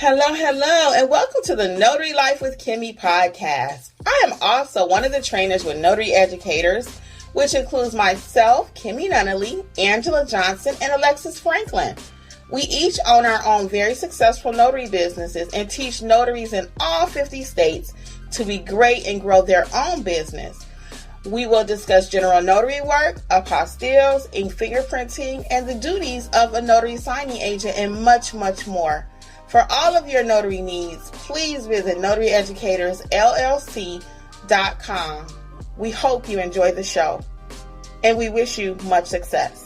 Hello, and welcome to the Notary Life with Kimmi Podcast. I am also one of the trainers with Notary Educators, which includes myself, Kimberly Nunnally, Angela Johnson, and Alexis Franklin. We each own our own very successful notary businesses and teach notaries in all 50 states to be great and grow their own business. We will discuss general notary work, apostilles, ink fingerprinting, and the duties of a notary signing agent, and much, much more. For all of your notary needs, please visit notaryeducatorsllc.com. We hope you enjoy the show, and we wish you much success.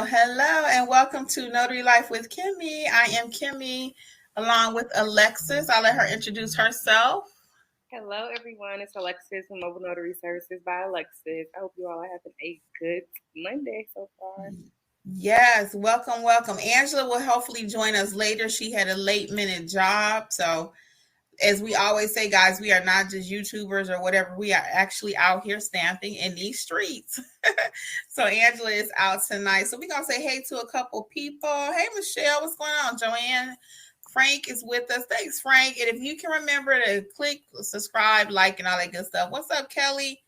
Hello, and welcome to Notary Life with Kimmi. I am Kimmi, along with Alexis. I'll let her introduce herself. Hello, everyone. It's Alexis from Mobile Notary Services by Alexis. I hope you all are having a good Monday so far. Yes, welcome. Angela will hopefully join us later. She had a late-minute job, so as we always say, guys, we are not just YouTubers or whatever. We are actually out here stamping in these streets. So Angela is out tonight. So we're going to say hey to a couple people. Hey, Michelle, what's going on? Joanne, Frank is with us. Thanks, Frank. And if you can remember to click subscribe, like, and all that good stuff. What's up, Kelly?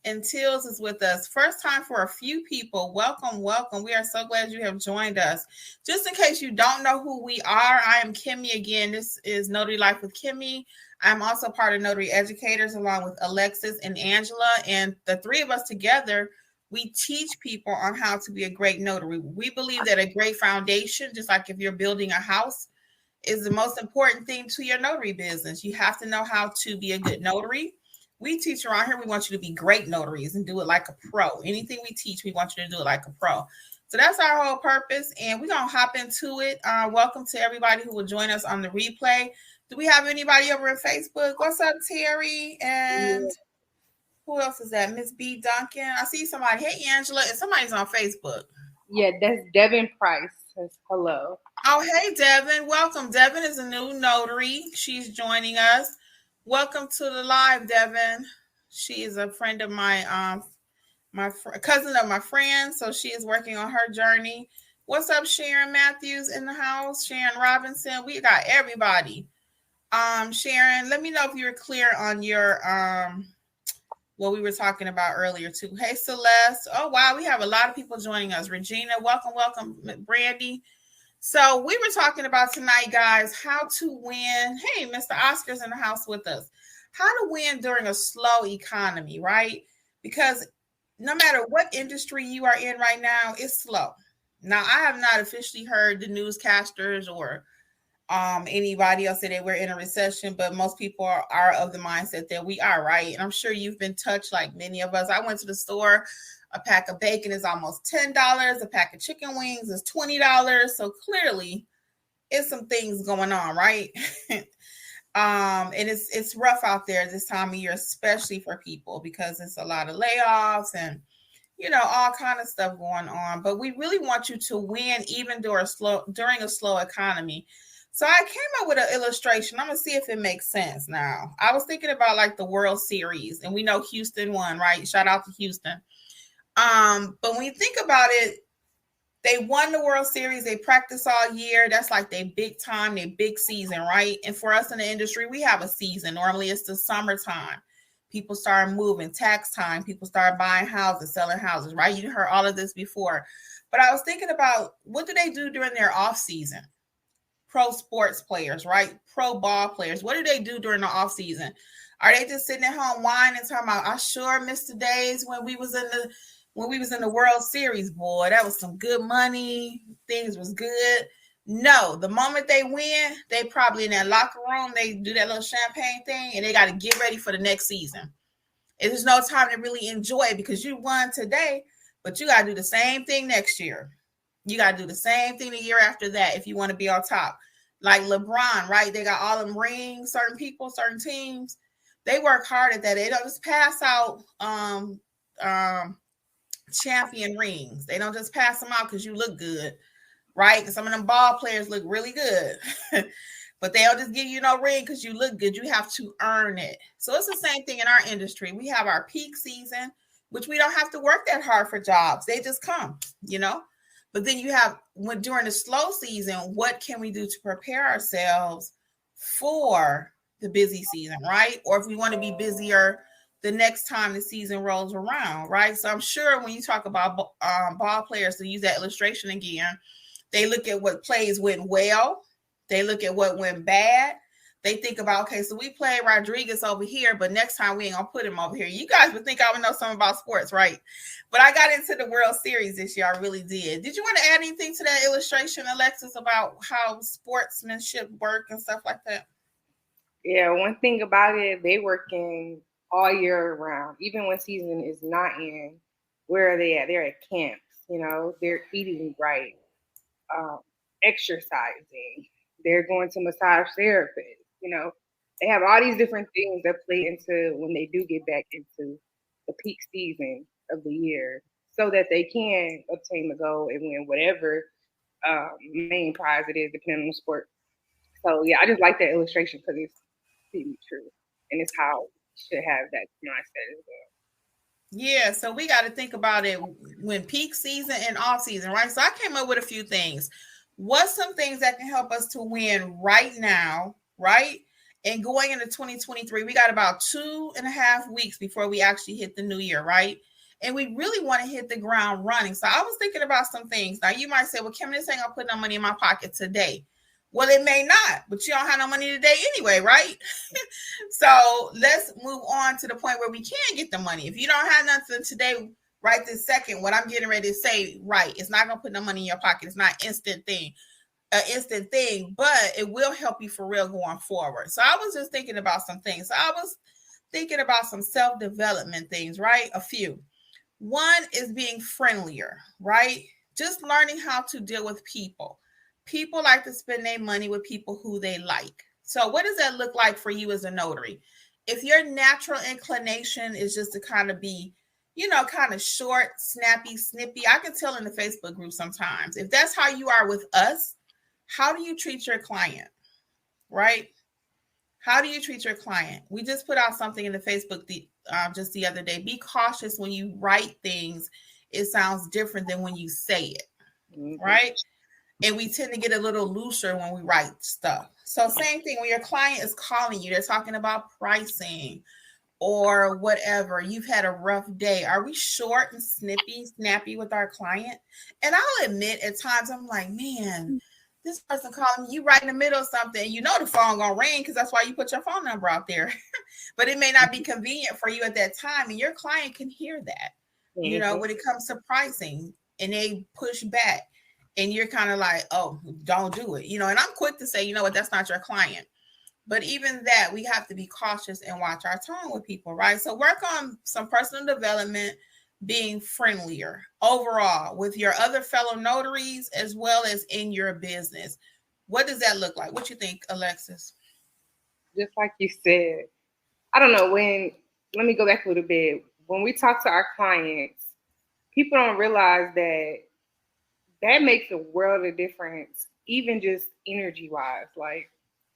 And Tills is with us. First time for a few people. Welcome. We are so glad you have joined us. Just in case you don't know who we are, I am Kimmi again. This is Notary Life with Kimmi. I'm also part of Notary Educators along with Alexis and Angela. And the three of us together, we teach people on how to be a great notary. We believe that a great foundation, just like if you're building a house, is the most important thing to your notary business. You have to know how to be a good notary. We teach around here, we want you to be great notaries and do it like a pro. Anything we teach, we want you to do it like a pro. So that's our whole purpose, and we're going to hop into it. Welcome to everybody who will join us on the replay. Do we have anybody over at Facebook? What's up, Terry? And who else is that? Miss B. Duncan. I see somebody. Hey, Angela. And somebody's on Facebook. Yeah, that's Devin Price. Hello. Oh, hey, Devin. Welcome. Devin is a new notary. She's joining us. Welcome to the live, Devin. She is a friend of my cousin of my friend, so she is working on her journey. What's up, Sharon Matthews in the house? Sharon Robinson. We got everybody. Sharon, let me know if you're clear on your what we were talking about earlier too. Hey, Celeste. Oh wow, we have a lot of people joining us. Regina, welcome, Brandy. So we were talking about tonight, guys, how to win. Hey, Mr. Oscar's in the house with us. How to win during a slow economy, right? Because no matter what industry you are in right now, it's slow. Now, I have not officially heard the newscasters or anybody else say that we're in a recession, but most people are of the mindset that we are, right? And I'm sure you've been touched like many of us. I went to the store. A pack of bacon is almost $10. A pack of chicken wings is $20. So clearly, it's some things going on, right? And it's rough out there this time of year, especially for people because it's a lot of layoffs and all kind of stuff going on. But we really want you to win even during a slow economy. So I came up with an illustration. I'm gonna see if it makes sense. Now, I was thinking about like the World Series, and we know Houston won, right? Shout out to Houston. But when you think about it, they won the World Series. They practice all year. That's like their big time, their big season, right? And for us in the industry, we have a season. Normally it's the summertime. People start moving, tax time. People start buying houses, selling houses, right? You heard all of this before. But I was thinking about what do they do during their off season? Pro sports players, right? Pro ball players. What do they do during the off season? Are they just sitting at home whining and talking about, I sure missed the days when we was in the World Series, boy, that was some good money. Things was good. No, the moment they win, they probably in that locker room, they do that little champagne thing, and they got to get ready for the next season. There's no time to really enjoy it because you won today, but you got to do the same thing next year. You got to do the same thing the year after that if you want to be on top. Like LeBron, right? They got all them rings, certain people, certain teams. They work hard at that. They don't just pass out champion rings. They don't just pass them out because you look good, right? Because some of them ball players look really good. But they'll just give you no ring because you look good. You have to earn it. So it's the same thing in our industry. We have our peak season, which we don't have to work that hard for jobs. They just come, But then you have during the slow season, what can we do to prepare ourselves for the busy season, right? Or if we want to be busier the next time the season rolls around, right? So I'm sure when you talk about ball players, to use that illustration again, they look at what plays went well. They look at what went bad. They think about, okay, so we played Rodriguez over here, but next time we ain't going to put him over here. You guys would think I would know something about sports, right? But I got into the World Series this year. I really did. Did you want to add anything to that illustration, Alexis, about how sportsmanship work and stuff like that? Yeah, one thing about it, they working all year round. Even when season is not in, where are they at? They're at camps, they're eating right, exercising. They're going to massage therapists, They have all these different things that play into when they do get back into the peak season of the year so that they can obtain the goal and win whatever main prize it is, depending on the sport. So, yeah, I just like that illustration because it's completely true. And it's how you should have that mindset as well. Yeah, so we got to think about it when peak season and off season, right? So I came up with a few things. What's some things that can help us to win right now, right? And going into 2023, we got about 2.5 weeks before we actually hit the new year, right? And we really want to hit the ground running. So I was thinking about some things. Now you might say, well, Kim, this ain't gonna put no money in my pocket today. Well, it may not, but you don't have no money today anyway, right? So let's move on to the point where we can get the money. If you don't have nothing today, right this second, what I'm getting ready to say, right, it's not going to put no money in your pocket. It's not an instant thing, but it will help you for real going forward. So I was just thinking about some things. So I was thinking about some self-development things, right? A few. One is being friendlier, right? Just learning how to deal with people. People like to spend their money with people who they like. So what does that look like for you as a notary? If your natural inclination is just to kind of be, kind of short, snappy, snippy, I can tell in the Facebook group sometimes. If that's how you are with us, how do you treat your client, right? How do you treat your client? We just put out something in the Facebook just the other day. Be cautious when you write things. It sounds different than when you say it, right? And we tend to get a little looser when we write stuff. So same thing when your client is calling you, they're talking about pricing or whatever. You've had a rough day. Are we short and snappy with our client? And I'll admit at times I'm like, man, this person calling me, you right in the middle of something, the phone gonna ring because that's why you put your phone number out there. But it may not be convenient for you at that time, and your client can hear that. When it comes to pricing, and they push back, and you're kind of like, oh, don't do it, and I'm quick to say, that's not your client. But even that, we have to be cautious and watch our tone with people, right? So work on some personal development, being friendlier overall with your other fellow notaries as well as in your business. What does that look like? What you think, Alexis? Just like you said, I don't know let me go back a little bit. When we talk to our clients, people don't realize that makes a world of difference, even just energy wise. Like,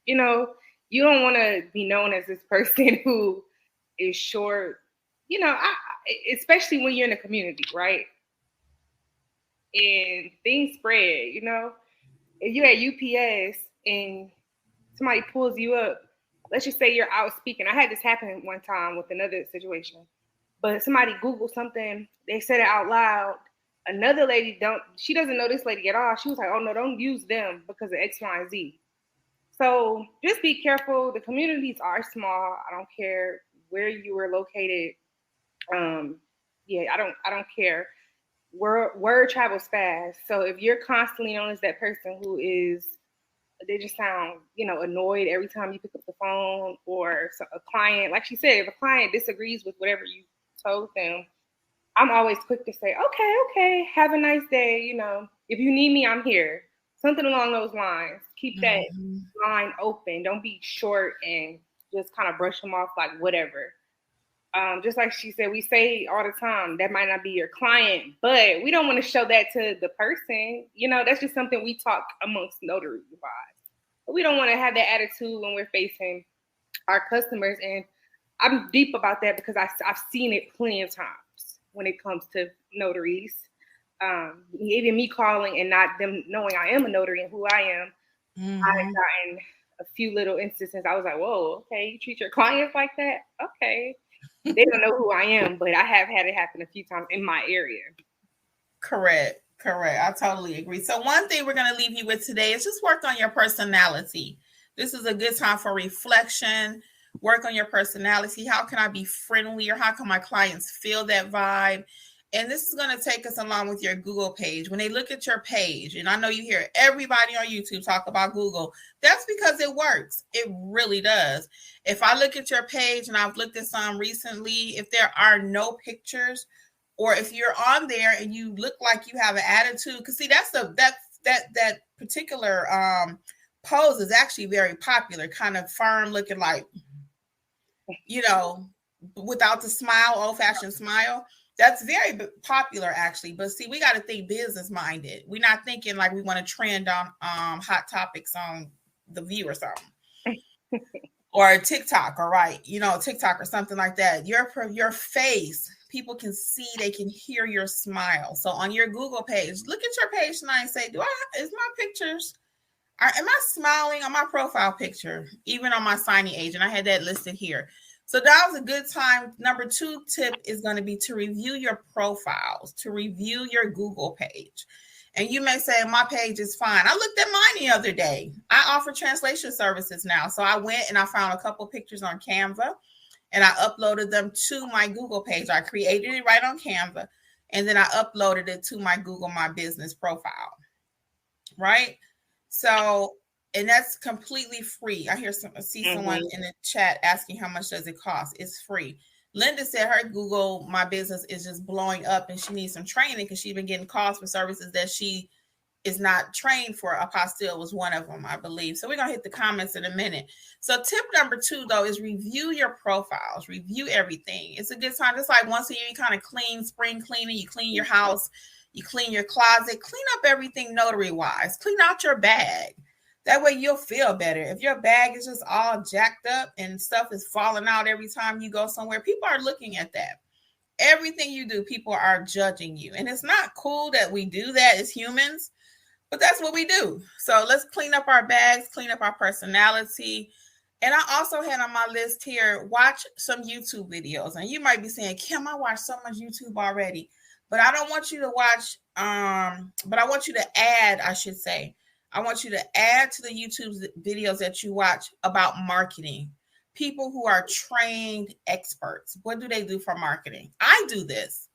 you don't want to be known as this person who is short, especially when you're in a community, right? And things spread, if you're at UPS and somebody pulls you up, let's just say you're out speaking. I had this happen one time with another situation, but somebody Googled something, they said it out loud. Another lady she doesn't know this lady at all. She was like, oh no, don't use them because of X, Y, and Z. So just be careful. The communities are small. I don't care where you were located. I don't care. Word travels fast. So if you're constantly known as that person who they just sound, annoyed every time you pick up the phone, or a client, like she said, if a client disagrees with whatever you told them, I'm always quick to say, okay, have a nice day. If you need me, I'm here. Something along those lines. Keep that line open. Don't be short and just kind of brush them off like whatever. Just like she said, we say all the time, that might not be your client, but we don't want to show that to the person. You know, that's just something we talk amongst notary wise. But we don't want to have that attitude when we're facing our customers. And I'm deep about that because I've seen it plenty of times when it comes to notaries. Even me calling and not them knowing I am a notary and who I am. Mm-hmm. I've gotten a few little instances. I was like, whoa, okay, you treat your clients like that? Okay. They don't know who I am, but I have had it happen a few times in my area. Correct. I totally agree. So one thing we're going to leave you with today is just work on your personality. This is a good time for reflection. Work on your personality. How can I be friendly, or how can my clients feel that vibe? And this is going to take us along with your Google page. When they look at your page, and I know you hear everybody on YouTube talk about Google, that's because it works. It really does. If I look at your page, and I've looked at some recently, if there are no pictures, or if you're on there and you look like you have an attitude, because see, that particular pose is actually very popular, kind of firm looking, like, you know, without the smile, old-fashioned smile. That's very popular, actually. But see, we got to think business minded. We're not thinking like we want to trend on hot topics on The View or something, or TikTok, or TikTok or something like that. Your face, people can see, they can hear your smile. So on your Google page, look at your page tonight and say, is my pictures? Am I smiling on my profile picture? Even on my signing agent, I had that listed here. So that was a good time. Number 2 tip is going to be to review your profiles, to review your Google page. And you may say, my page is fine. I looked at mine the other day. I offer translation services now. So I went and I found a couple pictures on Canva, and I uploaded them to my Google page. I created it right on Canva, and then I uploaded it to my Google My Business profile. Right? So, and that's completely free. I see someone in the chat asking how much does it cost. It's free. Linda said her Google My Business is just blowing up, and she needs some training because she's been getting calls for services that she is not trained for. Apostille was one of them, I believe. So we're going to hit the comments in a minute. So tip number 2, though, is review your profiles. Review everything. It's a good time. It's like once a year, you kind of clean, spring cleaning. You clean your house. You clean your closet. Clean up everything notary-wise. Clean out your bag. That way you'll feel better. If your bag is just all jacked up and stuff is falling out every time you go somewhere, people are looking at that. Everything you do, people are judging you. And it's not cool that we do that as humans, but that's what we do. So let's clean up our bags, clean up our personality. And I also had on my list here, watch some YouTube videos. And you might be saying, Kim, I watch so much YouTube already. But I don't want you to watch, but I want you to add, I want you to add to the YouTube videos that you watch about marketing. People who are trained experts. What do they do for marketing? I do this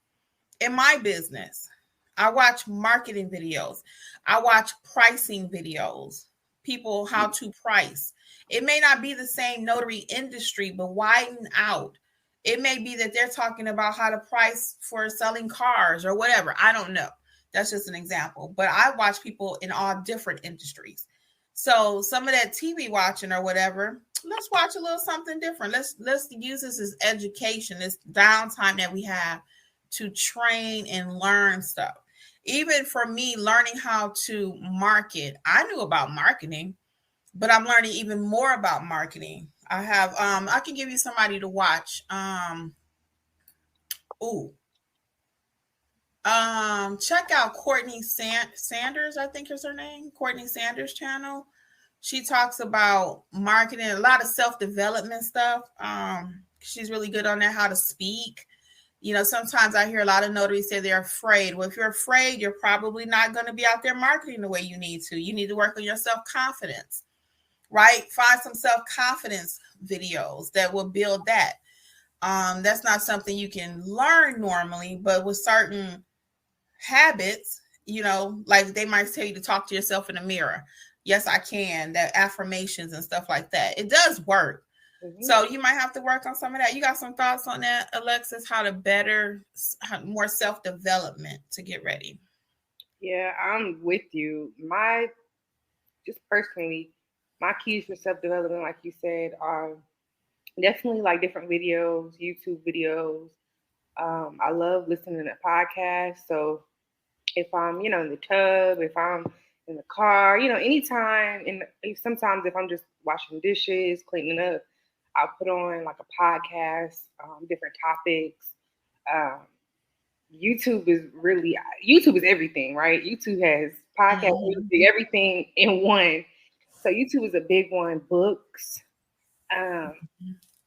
in my business. I watch marketing videos. I watch pricing videos. People, how to price. It may not be the same notary industry, but widen out. It may be that they're talking about how to price for selling cars or whatever. I don't know. That's just an example. But I watch people in all different industries. So some of that TV watching or whatever, let's watch a little something different. Let's use this as education, this downtime that we have to train and learn stuff. Even for me, learning how to market, I knew about marketing, but I'm learning even more about marketing. I have, I can give you somebody to watch. Check out Courtney Sanders, I think is her name. Courtney Sanders channel. She talks about marketing, a lot of self-development stuff. She's really good on that, how to speak. You know, sometimes I hear a lot of notaries say they're afraid. Well, if you're afraid, you're probably not going to be out there marketing the way you need to. You need to work on your self-confidence, right? Find some self-confidence videos that will build that. That's not something you can learn normally, but with certain habits, you know, like they might tell you to talk to yourself in the mirror. Yes, I can. That affirmations and stuff like that. It does work. Mm-hmm. So you might have to work on some of that. You got some thoughts on that, Alexis? How more self-development to get ready? Yeah, I'm with you. Just personally, my keys for self-development, like you said, are Definitely like different videos, YouTube videos. I love listening to podcasts. So if I'm, in the tub, if I'm in the car, anytime, and sometimes if I'm just washing dishes, cleaning up, I'll put on like a podcast, different topics. Um, YouTube is everything, right? YouTube has podcast, music, everything in one. So YouTube is a big one. Books, um,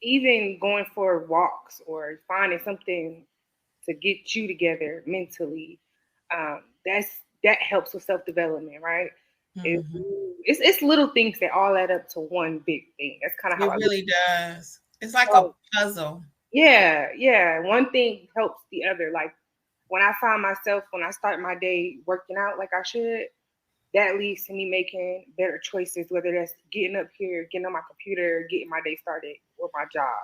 even going for walks or finding something to get you together mentally. That helps with self development, right? It's little things that all add up to one big thing. That's kind of how It I look. really does. It's like a So, puzzle. yeah. One thing helps the other. Like when I find myself when I start my day working out like I should, that leads to me making better choices, whether that's getting up here, getting on my computer, getting my day started with my job,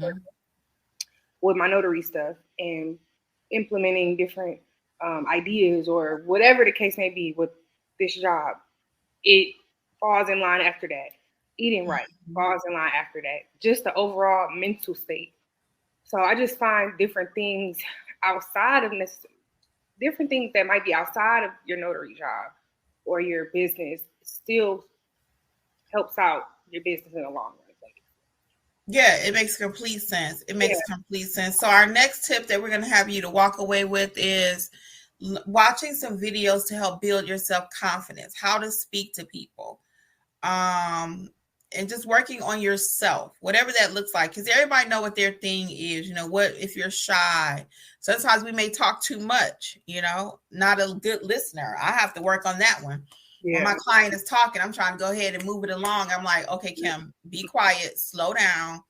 or with my notary stuff, and implementing different ideas or whatever the case may be with this job. It falls in line after that. Eating right falls in line after that. Just the overall mental state. So I just find different things outside of this, different things that might be outside of your notary job or your business still helps out your business in the long run. Yeah, it makes complete sense. It makes Yeah. complete sense. So our next tip that we're going to have you to walk away with is watching some videos to help build your self-confidence, how to speak to people. And just working on yourself, whatever that looks like, because everybody know what their thing is. What if you're shy? Sometimes we may talk too much, not a good listener. I have to work on that one. When my client is talking, I'm trying to go ahead and move it along. I'm like, okay, Kim, be quiet, slow down.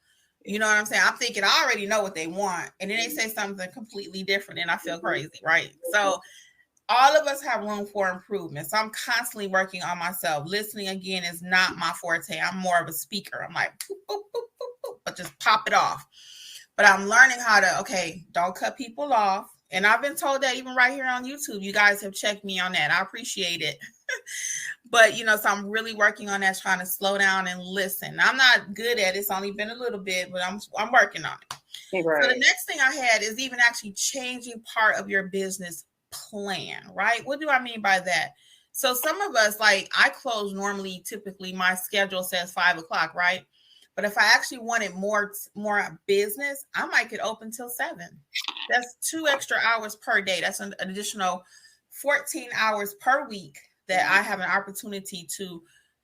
You know what I'm saying? I'm thinking I already know what they want. And then they say something completely different and I feel crazy, right? So all of us have room for improvement. So I'm constantly working on myself. Listening again is not my forte. I'm more of a speaker. I'm like, boop, boop, boop, boop, boop, but just pop it off. But I'm learning how to, okay, don't cut people off. And I've been told that even right here on YouTube. You guys have checked me on that. I appreciate it. But, so I'm really working on that, trying to slow down and listen. I'm not good at it. It's only been a little bit, but I'm working on it. Right. So the next thing I had is even actually changing part of your business plan, right? What do I mean by that? So some of us, like I close normally, typically my schedule says 5:00, right? But if I actually wanted more business, I might get open till 7. That's 2 extra hours per day. That's an additional 14 hours per week that I have an opportunity to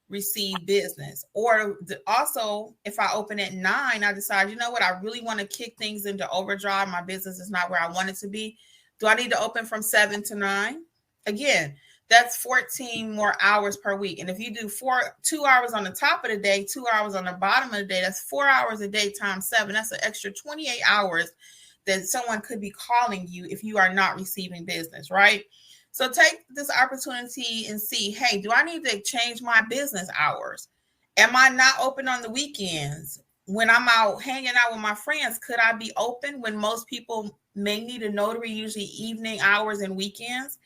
receive business. Or also, if I open at 9, I decide, you know what, I really want to kick things into overdrive. My business is not where I want it to be. Do I need to open from 7 to 9? Again, that's 14 more hours per week. And if you do 2 hours on the top of the day, 2 hours on the bottom of the day, that's 4 hours a day times 7. That's an extra 28 hours that someone could be calling you if you are not receiving business, right? So take this opportunity and see, hey, do I need to change my business hours? Am I not open on the weekends? When I'm out hanging out with my friends, could I be open when most people may need a notary, usually evening hours and weekends?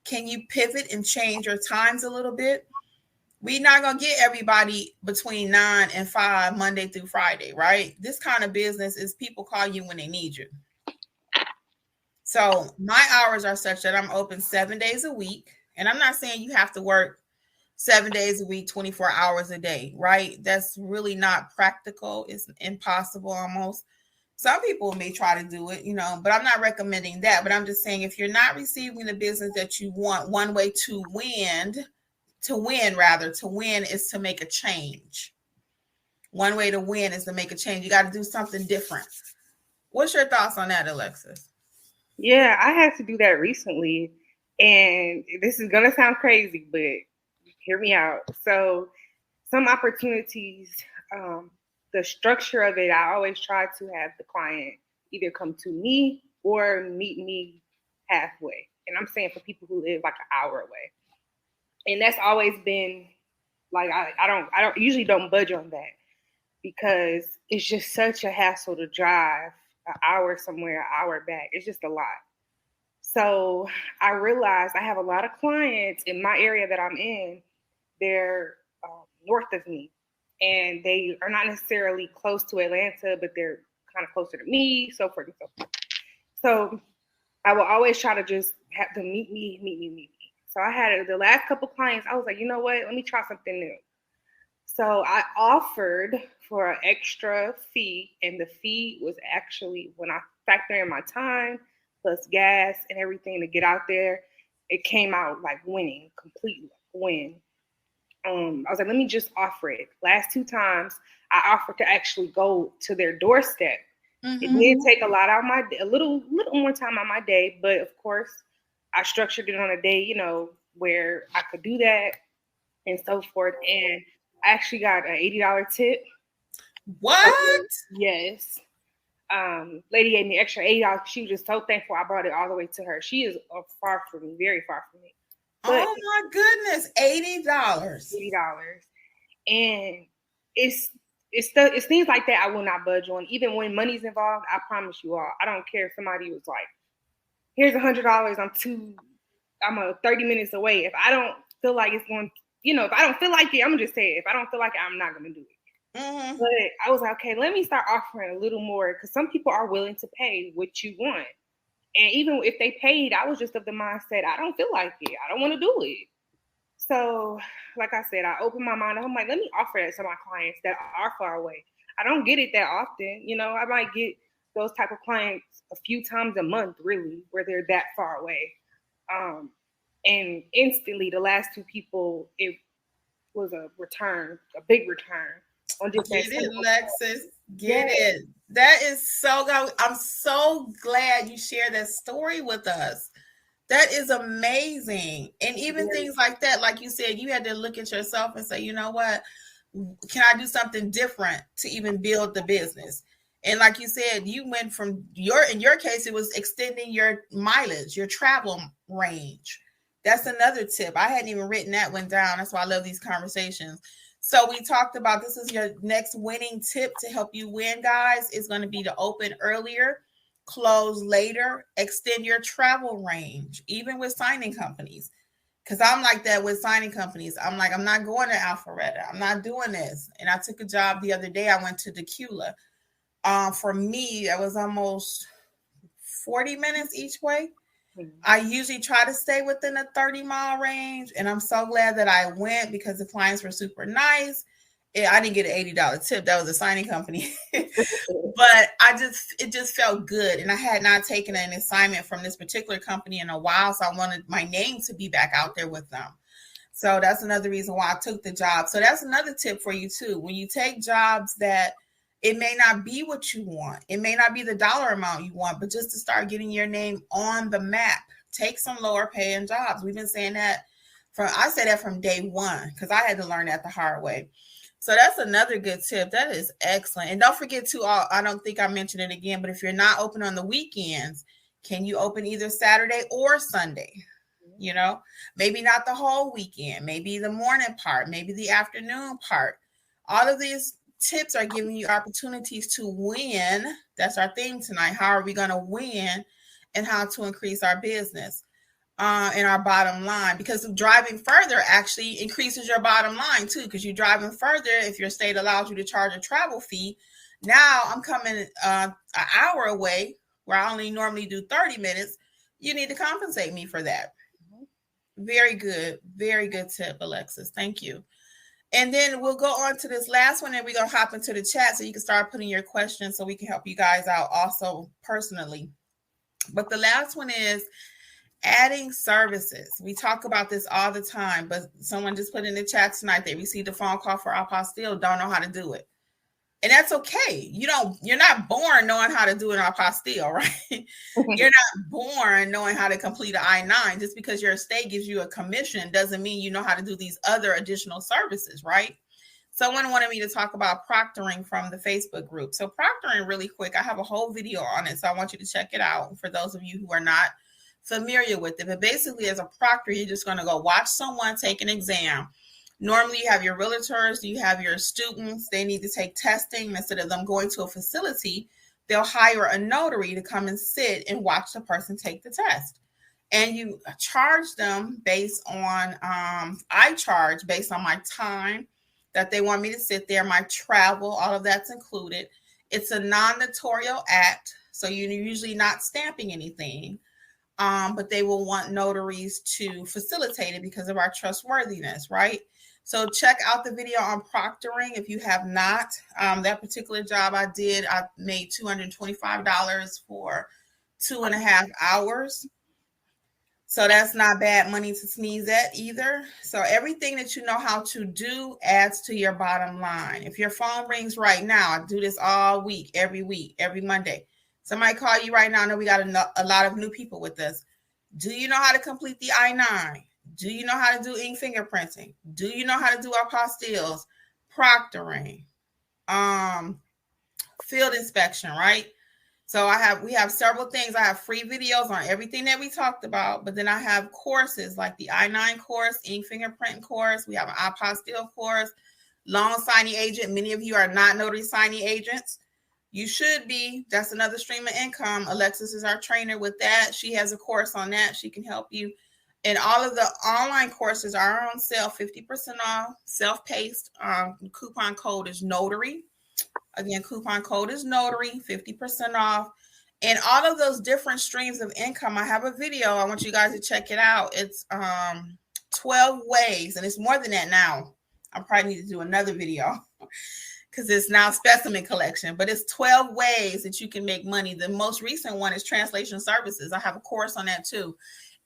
Can you pivot and change your times a little bit? We're not going to get everybody between 9 and 5, Monday through Friday, right? This kind of business is people call you when they need you. So my hours are such that I'm open 7 days a week. And I'm not saying you have to work 7 days a week, 24 hours a day, right? That's really not practical. It's impossible almost. Some people may try to do it, but I'm not recommending that. But I'm just saying, if you're not receiving the business that you want, one way to win is to make a change. One way to win is to make a change. You got to do something different. What's your thoughts on that, Alexis? Yeah, I had to do that recently. And this is going to sound crazy, but hear me out. So some opportunities, the structure of it, I always try to have the client either come to me or meet me halfway. And I'm saying for people who live like an hour away. And that's always been like, I don't usually don't budge on that because it's just such a hassle to drive an hour somewhere, an hour back. It's just a lot. So I realized I have a lot of clients in my area that I'm in. They're north of me, and they are not necessarily close to Atlanta, but they're kind of closer to me, so forth and so forth. So I will always try to just have them meet me. So I had the last couple clients, I was like, you know what? Let me try something new. So I offered for an extra fee, and the fee was actually, when I factor in my time plus gas and everything to get out there, it came out like winning, complete win. I was like, let me just offer it. Last 2 times, I offered to actually go to their doorstep. It did take a lot out of my day, a little more time on my day, but of course, I structured it on a day, you know, where I could do that and so forth. And I actually got an $80 tip. What? Yes. Lady gave me extra $80. She was just so thankful I brought it all the way to her. She is far from me, very far from me. But oh my goodness, $80. $80. And it's things like that I will not budge on. Even when money's involved, I promise you all, I don't care if somebody was like, here's $100, I'm 30 minutes away. If I don't feel like it's going, you know, if I don't feel like it, I'm gonna just say it. If I don't feel like it, I'm not gonna do it. But I was like, okay, let me start offering a little more, because some people are willing to pay what you want. And even if they paid, I was just of the mindset, I don't feel like it. I don't want to do it. So, like I said, I opened my mind. I'm like, let me offer that to my clients that are far away. I don't get it that often. You know, I might get those type of clients a few times a month, really, where they're that far away. And instantly, the last 2 people, it was a big return. Get it, Alexis. Get it. That is so good. I'm so glad you shared that story with us. That is amazing. And even things like that, like you said, you had to look at yourself and say, you know what? Can I do something different to even build the business? And like you said, you went from in your case, it was extending your mileage, your travel range. That's another tip. I hadn't even written that one down. That's why I love these conversations. So we talked about, this is your next winning tip to help you win, guys, is going to be to open earlier, close later, extend your travel range, even with signing companies. Because I'm like that with signing companies. I'm like, I'm not going to Alpharetta. I'm not doing this. And I took a job the other day. I went to Decula. For me, that was almost 40 minutes each way. I usually try to stay within a 30-mile range, and I'm so glad that I went because the clients were super nice. I didn't get an $80 tip. That was a signing company. But it just felt good. And I had not taken an assignment from this particular company in a while, so I wanted my name to be back out there with them. So that's another reason why I took the job. So that's another tip for you too. When you take jobs that it may not be what you want, it may not be the dollar amount you want, but just to start getting your name on the map, take some lower paying jobs. We've been saying that I said that from day one, because I had to learn that the hard way. So that's another good tip. That is excellent. And don't forget to, I don't think I mentioned it again, but if you're not open on the weekends, can you open either Saturday or Sunday? You know, maybe not the whole weekend, maybe the morning part, maybe the afternoon part. All of these tips are giving you opportunities to win. That's our theme tonight. How are we going to win, and how to increase our business and our bottom line? Because driving further actually increases your bottom line too, because you're driving further. If your state allows you to charge a travel fee, now I'm coming an hour away where I only normally do 30 minutes. You need to compensate me for that. Very good tip, Alexis. Thank you. And then we'll go on to this last one, and we're going to hop into the chat so you can start putting your questions so we can help you guys out also personally. But the last one is adding services. We talk about this all the time, but someone just put in the chat tonight, they received a phone call for apostille, don't know how to do it. And that's okay. You're not born knowing how to do an apostille, right? You're not born knowing how to complete an I-9. Just because your state gives you a commission doesn't mean you know how to do these other additional services, right? Someone wanted me to talk about proctoring from the Facebook group. So proctoring, really quick, I have a whole video on it, so I want you to check it out for those of you who are not familiar with it. But basically, as a proctor, you're just going to go watch someone take an exam. Normally, you have your realtors, you have your students. They need to take testing. Instead of them going to a facility, they'll hire a notary to come and sit and watch the person take the test. And you charge them based on, I charge based on my time that they want me to sit there. My travel, all of that's included. It's a non-notarial act, so you're usually not stamping anything. But they will want notaries to facilitate it because of our trustworthiness, right? So check out the video on proctoring if you have not. That particular job I did, I made $225 for 2.5 hours. So that's not bad money to sneeze at either. So everything that you know how to do adds to your bottom line. If your phone rings right now, I do this all week, every Monday. Somebody call you right now. I know we got a lot of new people with us. Do you know how to complete the I-9? Do you know how to do ink fingerprinting? Do you know how to do apostilles, proctoring, field inspection, right? So we have several things. I have free videos on everything that we talked about, but then I have courses like the I-9 course, ink fingerprinting course. We have an apostille course, loan signing agent. Many of you are not notary signing agents. You should be. That's another stream of income. Alexis is our trainer with that. She has a course on that. She can help you. And all of the online courses are on sale, 50% off, self-paced. Coupon code is Notary. Again, coupon code is Notary, 50% off. And all of those different streams of income, I have a video. I want you guys to check it out. It's 12 ways, and it's more than that now. I probably need to do another video because it's now specimen collection, but it's 12 ways that you can make money. The most recent one is translation services. I have a course on that too.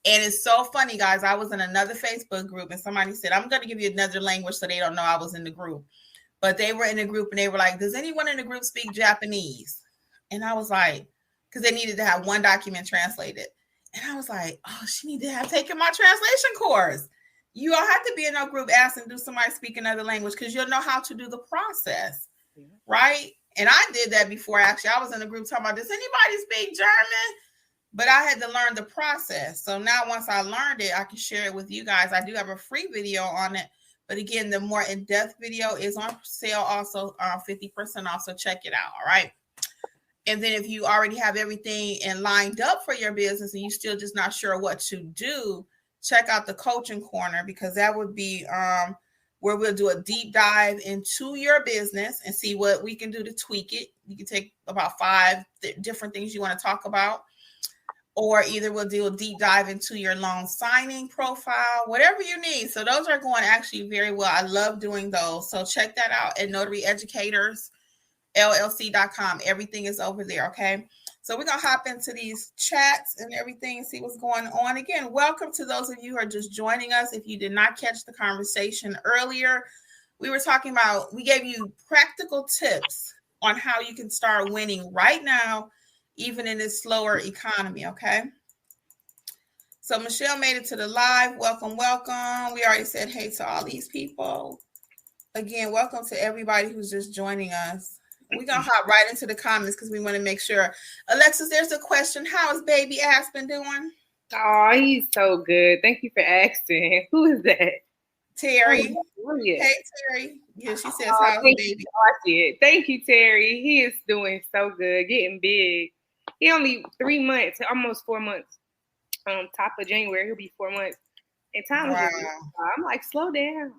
And it's so funny, guys. I was in another Facebook group and somebody said, I'm going to give you another language so they don't know I was in the group. But they were in the group and they were like, does anyone in the group speak Japanese? And I was like, because they needed to have one document translated. And I was like, oh, she needed to have taken my translation course. You don't have to be in no group asking, do somebody speak another language? Because you'll know how to do the process, right? And I did that before. Actually, I was in a group talking about, does anybody speak German? But I had to learn the process. So now once I learned it, I can share it with you guys. I do have a free video on it. But again, the more in-depth video is on sale also, 50% off. So check it out, all right? And then if you already have everything and lined up for your business and you still just not sure what to do, check out the coaching corner, because that would be where we'll do a deep dive into your business and see what we can do to tweak it. You can take about 5 different things you want to talk about. Or either we'll do a deep dive into your loan signing profile, whatever you need. So those are going actually very well. I love doing those. So check that out at notaryeducatorsllc.com. Everything is over there, okay? So we're going to hop into these chats and everything and see what's going on. Again, welcome to those of you who are just joining us. If you did not catch the conversation earlier, we were talking about, we gave you practical tips on how you can start winning right now, even in this slower economy, okay? So Michelle made it to the live. Welcome, welcome. We already said hey to all these people. Again, welcome to everybody who's just joining us. We're going to hop right into the comments because we want to make sure. Alexis, there's a question. How is baby Aspen doing? Oh, he's so good. Thank you for asking. Who is that? Terry. Oh, yeah. Hey, Terry. Yeah, she says, how's the baby? Thank you, Terry. He is doing so good, getting big. He only 3 months, almost 4 months. Top of January, he'll be 4 months. And time is just, I'm like, slow down.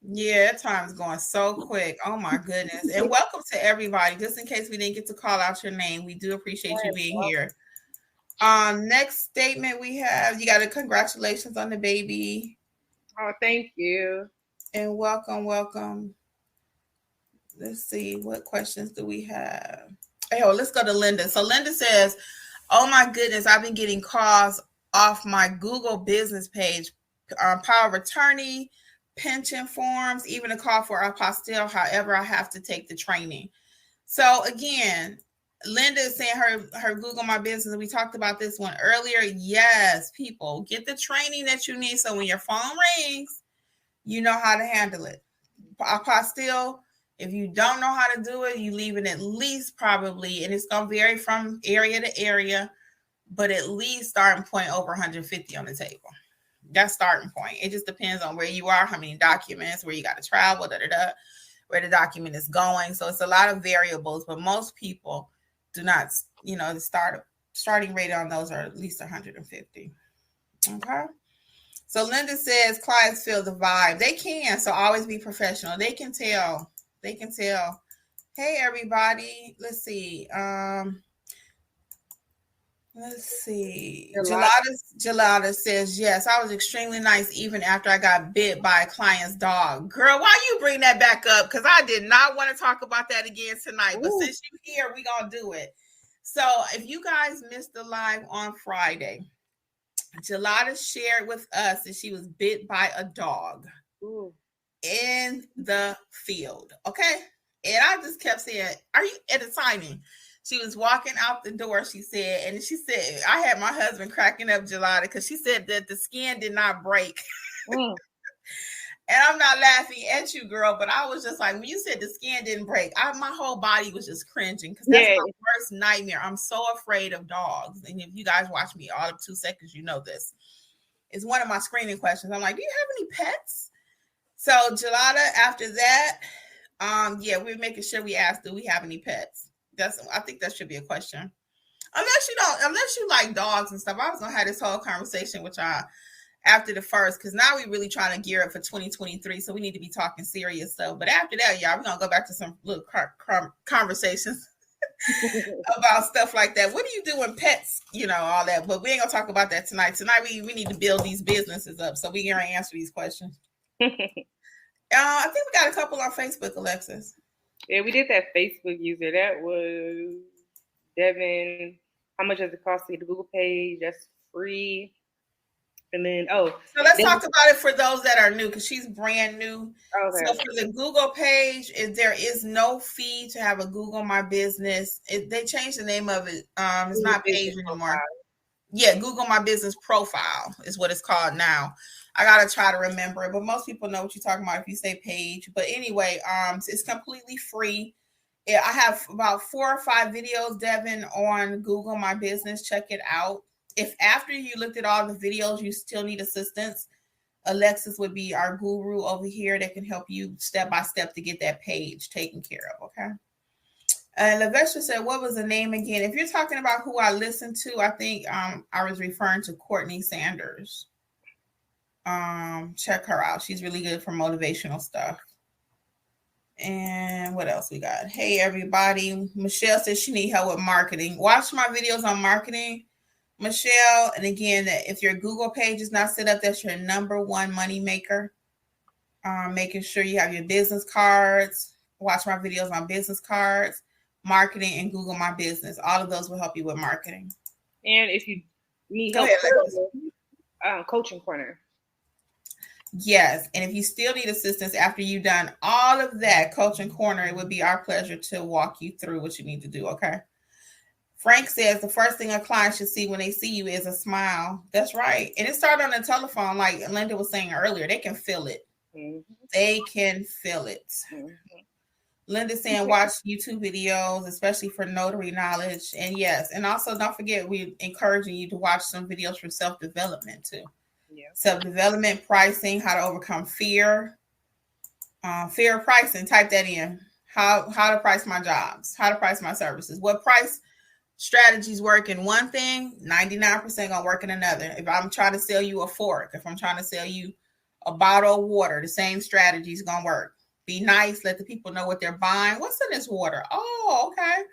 Yeah, time's going so quick. Oh my goodness. And welcome to everybody. Just in case we didn't get to call out your name, we do appreciate you being here. Next statement we have, you got a congratulations on the baby. Oh, thank you. And welcome, welcome. Let's see, what questions do we have? Oh, let's go to Linda. So Linda says, oh my goodness, I've been getting calls off my Google business page, power of attorney, pension forms, even a call for apostille. However, I have to take the training. So again, Linda is saying her Google My Business. We talked about this one earlier. Yes, people, get the training that you need. So when your phone rings, you know how to handle it. Apostille, if you don't know how to do it, you leave it at least probably, and it's going to vary from area to area, but at least starting point over 150 on the table. That's starting point. It just depends on where you are, how many documents, where you got to travel, where the document is going. So it's a lot of variables, but most people do not, the starting rate on those are at least 150. Okay. So Linda says clients feel the vibe. They can. So always be professional. They can tell. They can tell. Hey everybody. Let's see. Gelada says, yes, I was extremely nice even after I got bit by a client's dog. Girl, why you bring that back up? Because I did not want to talk about that again tonight. But since you're here, we're going to do it. So if you guys missed the live on Friday, Gelada shared with us that she was bit by a dog in the field. Okay. And I just kept saying, are you at a signing? She was walking out the door, she said, and she said, I had my husband cracking up, Gelada, because she said that the skin did not break. And I'm not laughing at you, girl, but I was just like, when you said the skin didn't break, my whole body was just cringing because that's my worst nightmare. I'm so afraid of dogs. And if you guys watch me all of 2 seconds, you know this. It's one of my screening questions. I'm like, do you have any pets? So Gelada, after that, we're making sure we ask, do we have any pets? I think that should be a question. Unless you like dogs and stuff. I was gonna have this whole conversation with y'all after the first, because now we're really trying to gear up for 2023. So we need to be talking serious stuff. But after that, y'all, we're gonna go back to some little conversations about stuff like that. What do you do when pets, all that? But we ain't gonna talk about that tonight. Tonight we need to build these businesses up. So we're gonna answer these questions. I think we got a couple on Facebook, Alexis. Yeah, we did that Facebook user. That was Devin. How much does it cost to get the Google page? That's free. And then, so let's talk about it for those that are new, because she's brand new. Okay. So for the Google page, there is no fee to have a Google My Business. They changed the name of it. It's not page anymore. Yeah, Google My Business Profile is what it's called now. I gotta try to remember it, but most people know what you're talking about if you say page. But anyway, it's completely free. I have about 4 or 5 videos, Devin, on Google My Business. Check it out. If after you looked at all the videos, you still need assistance, Alexis would be our guru over here that can help you step by step to get that page taken care of. Okay. Lavesha said, what was the name again? If you're talking about who I listened to, I think I was referring to Courtney Sanders. Check her out. She's really good for motivational stuff. And what else we got? Hey, everybody. Michelle says she needs help with marketing. Watch my videos on marketing, Michelle. And again, if your Google page is not set up, that's your number one money maker. Making sure you have your business cards. Watch my videos on business cards, marketing, and Google My Business. All of those will help you with marketing. And if you need help, Coaching Corner. Yes. And if you still need assistance after you've done all of that, Coaching Corner, it would be our pleasure to walk you through what you need to do. Okay. Frank says the first thing a client should see when they see you is a smile. That's right. And it started on the telephone, like Linda was saying earlier. They can feel it. Mm-hmm. They can feel it. Mm-hmm. Linda saying watch YouTube videos, especially for notary knowledge. And yes, and also don't forget, we're encouraging you to watch some videos for self-development too. Yeah. Self-development, pricing, how to overcome fear. Fear of pricing, type that in. How to price my jobs, how to price my services. What price strategies work in one thing, 99% gonna work in another. If I'm trying to sell you a fork, if I'm trying to sell you a bottle of water, the same strategy is gonna work. Be nice, let the people know what they're buying. What's in this water? Oh, okay.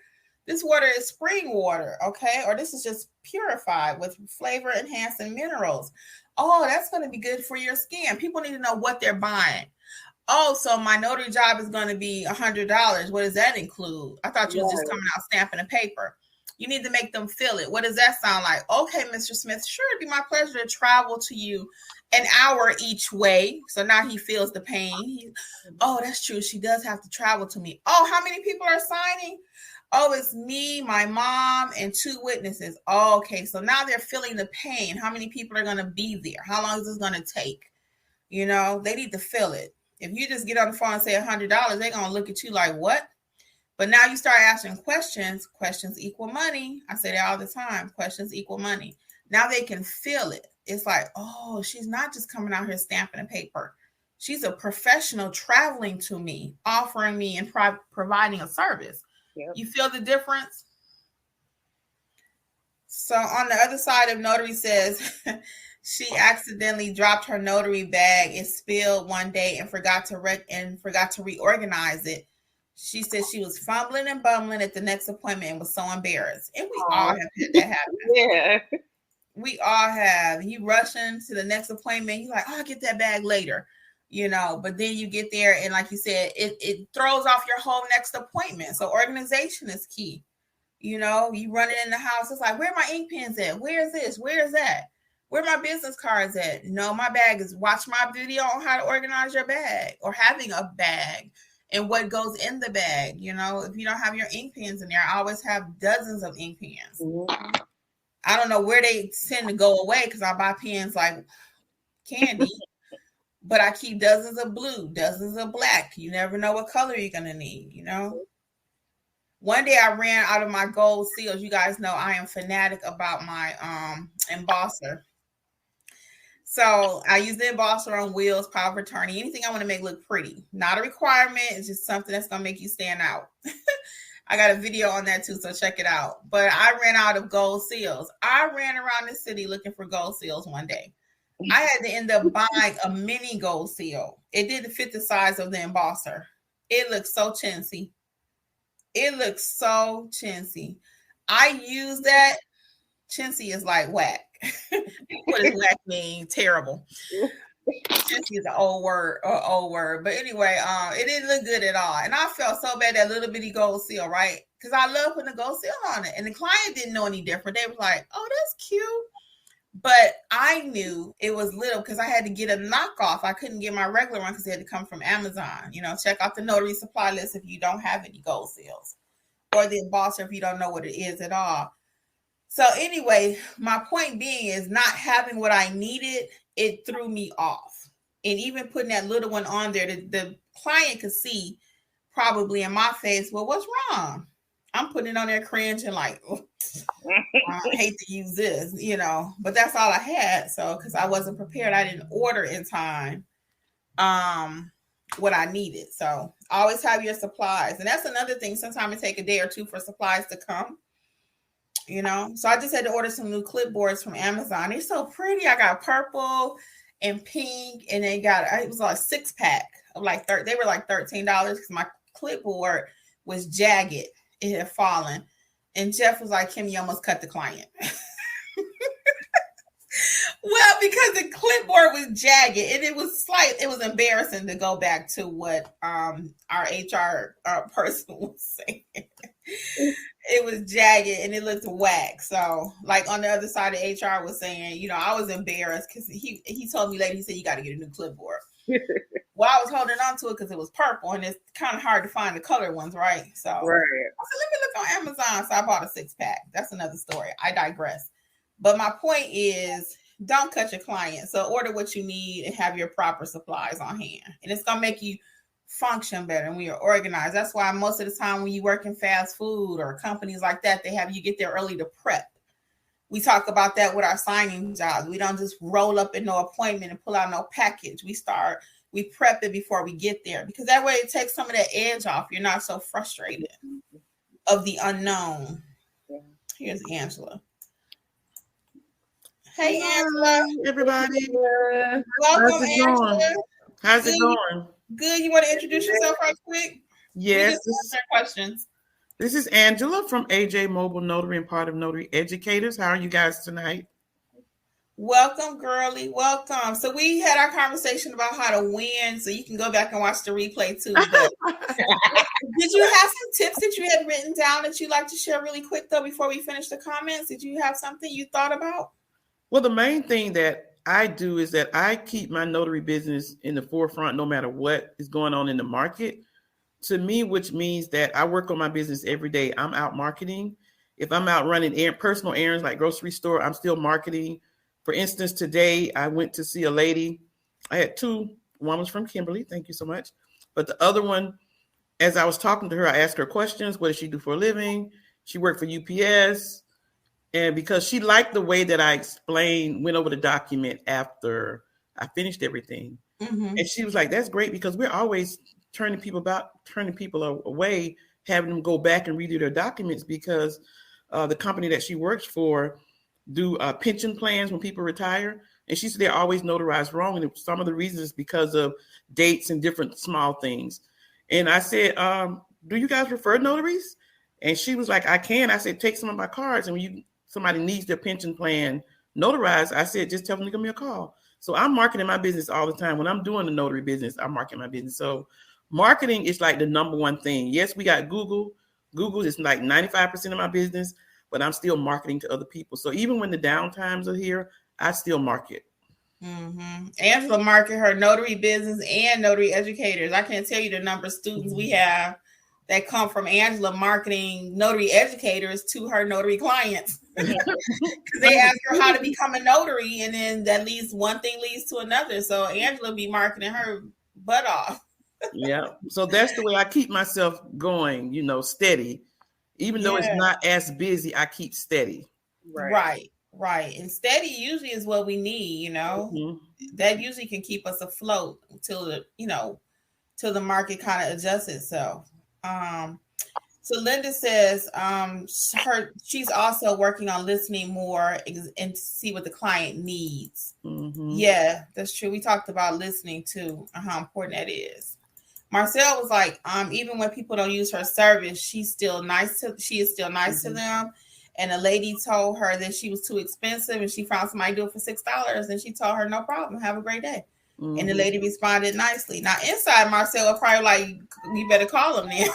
This water is spring water, okay? Or this is just purified with flavor enhancing minerals. Oh, that's going to be good for your skin. People need to know what they're buying. Oh, so my notary job is going to be $100. What does that include? I thought you was just coming out stamping a paper. You need to make them feel it. What does that sound like? Okay, Mr. Smith, sure, it'd be my pleasure to travel to you an hour each way. So now he feels the pain. Oh, that's true. She does have to travel to me. Oh, how many people are signing? Oh, it's me, my mom, and 2 witnesses. Oh, okay, so now they're feeling the pain. How many people are going to be there? How long is this going to take? They need to feel it. If you just get on the phone and say $100, they're going to look at you like, what? But now you start asking questions. Questions equal money. I say that all the time. Questions equal money. Now they can feel it. It's like, oh, she's not just coming out here stamping a paper. She's a professional traveling to me, offering me and providing a service. Yep. You feel the difference? So on the other side of notary says, She accidentally dropped her notary bag. It spilled one day and forgot to reorganize it. She said she was fumbling and bumbling at the next appointment and was so embarrassed. And we all have had that happen. Yeah. We all have. You rushing to the next appointment. You're like, oh, I'll get that bag later. But then you get there and like you said, it throws off your whole next appointment. So organization is key. You run it in the house. It's like, where are my ink pens at? Where is this? Where is that? Where my business cards at? No, my bag is. Watch my video on how to organize your bag or having a bag and what goes in the bag. If you don't have your ink pens in there, I always have dozens of ink pens. Mm-hmm. I don't know where they tend to go away because I buy pens like candy, but I keep dozens of blue, dozens of black. You never know what color you're going to need, One day I ran out of my gold seals. You guys know I am fanatic about my embosser. So I use the embosser on wheels, power of attorney, anything I want to make look pretty. Not a requirement. It's just something that's going to make you stand out. I got a video on that too, so check it out. But I ran out of gold seals. I ran around the city looking for gold seals one day. I had to end up buying a mini gold seal. It didn't fit the size of the embosser. It looked so chintzy. I use that. Chintzy is like whack. What does whack mean? Terrible. Chintzy is an old word. But anyway, it didn't look good at all. And I felt so bad, that little bitty gold seal, right? Because I love putting a gold seal on it. And the client didn't know any different. They were like, oh, that's cute. But I knew it was little because I had to get a knockoff. I couldn't get my regular one because it had to come from Amazon. Check out the notary supply list if you don't have any gold seals, or the embosser if you don't know what it is at all. So anyway, my point being is not having what I needed, it threw me off. And even putting that little one on there, the client could see probably in my face, well, what's wrong? I'm putting it on there cringing like, oh, I hate to use this, but that's all I had. So, because I wasn't prepared, I didn't order in time what I needed. So always have your supplies. And that's another thing. Sometimes it take a day or two for supplies to come, So I just had to order some new clipboards from Amazon. They're so pretty. I got purple and pink, and it was like a 6-pack of they were like $13 because my clipboard was jagged. It had fallen. And Jeff was like, Kim, you almost cut the client. Well, because the clipboard was jagged and it was embarrassing to go back to what our HR person was saying. It was jagged and it looked whack. So like on the other side of HR was saying, I was embarrassed because he told me later, he said, you got to get a new clipboard. Well, I was holding on to it because it was purple and it's kind of hard to find the color ones, right? So right. I said, let me look on Amazon. So I bought a 6-pack. That's another story. I digress. But my point is, don't cut your client. So order what you need and have your proper supplies on hand. And it's going to make you function better when you're organized. That's why most of the time when you work in fast food or companies like that, they have you get there early to prep. We talk about that with our signing jobs. We don't just roll up in no appointment and pull out no package. We prep it before we get there because that way it takes some of that edge off. You're not so frustrated of the unknown. Here's Angela. Hey, Angela. Everybody. Welcome, Angela. How's it going? Good. You want to introduce yourself right quick? Yes. Questions. This is Angela from AJ Mobile Notary and part of Notary Educators. How are you guys tonight? Welcome, girly. Welcome. So we had our conversation about how to win. So you can go back and watch the replay too. But did you have some tips that you had written down that you'd like to share really quick though before we finish the comments? Did you have something you thought about? Well, the main thing that I do is that I keep my notary business in the forefront no matter what is going on in the market. To me, which means that I work on my business every day. I'm out marketing. If I'm out running personal errands like grocery store, I'm still marketing. For instance, today I went to see a lady. I had two. One was from Kimberly. Thank you so much. But the other one, as I was talking to her, I asked her questions. What does she do for a living? She worked for UPS. And because she liked the way that I went over the document after I finished everything. Mm-hmm. And she was like, that's great because we're always turning people away, having them go back and redo their documents because the company that she works for do pension plans when people retire. And she said they're always notarized wrong. And some of the reasons is because of dates and different small things. And I said, do you guys refer notaries? And she was like, I can. I said, take some of my cards. And when somebody needs their pension plan notarized, I said, just tell them to give me a call. So I'm marketing my business all the time. When I'm doing the notary business, I'm marketing my business. So marketing is like the number one thing. Yes, we got Google. Google is like 95% of my business, but I'm still marketing to other people. So even when the downtimes are here, I still market. Mm-hmm. Angela market her notary business and notary educators. I can't tell you the number of students we have that come from Angela marketing notary educators to her notary clients. Because they ask her how to become a notary, and then that leads one thing leads to another. So Angela be marketing her butt off. Yeah. So that's the way I keep myself going, steady. Even though it's not as busy, I keep steady. Right. And steady usually is what we need, That usually can keep us afloat till the market kind of adjusts itself. So Linda says she's also working on listening more and to see what the client needs. Mm-hmm. Yeah, that's true. We talked about listening too, how important that is. Marcel was like, even when people don't use her service, she is still nice to them. And a lady told her that she was too expensive and she found somebody to do it for $6. And she told her, no problem. Have a great day. Mm-hmm. And the lady responded nicely. Now, inside, Marcel was probably like, you better call him then.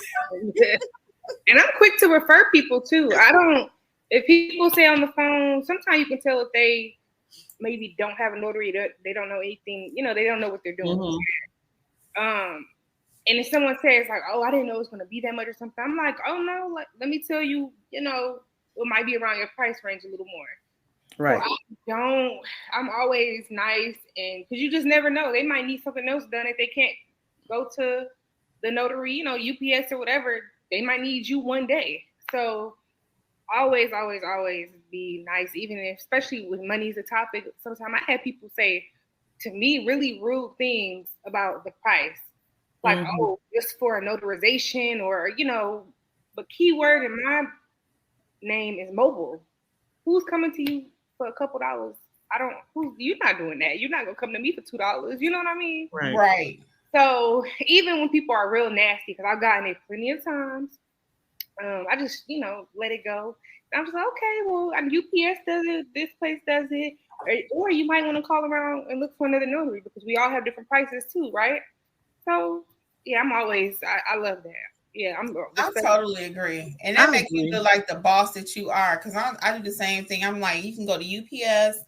And I'm quick to refer people too. If people say on the phone, sometimes you can tell if they maybe don't have a notary, they don't know anything, they don't know what they're doing. Mm-hmm. And if someone says like, oh, I didn't know it was going to be that much or something, I'm like, oh no, let me tell you, it might be around your price range a little more. Right. So I'm always nice, and because you just never know, they might need something else done if they can't go to the notary, UPS or whatever. They might need you one day. So always be nice, especially when money's a topic. Sometimes I had people say to me really rude things about the price. Like, oh, just for a notarization or, but keyword in my name is mobile. Who's coming to you for a couple dollars? You're not doing that. You're not going to come to me for $2. You know what I mean? Right. So even when people are real nasty, because I've gotten it plenty of times, I just, let it go. And I'm just like, okay, well, UPS does it. This place does it. Or you might want to call around and look for another notary because we all have different prices too, right? So, yeah, I love that. Yeah, I totally agree. And that makes you feel like the boss that you are. Because I do the same thing. I'm like, you can go to UPS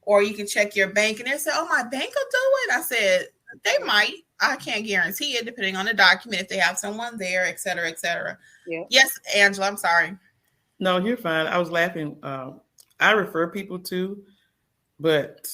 or you can check your bank. And they say, oh, my bank will do it. I said, they might. I can't guarantee it depending on the document, if they have someone there, et cetera, et cetera. Yeah. Yes, Angela, I'm sorry. No, you're fine. I was laughing. I refer people to, but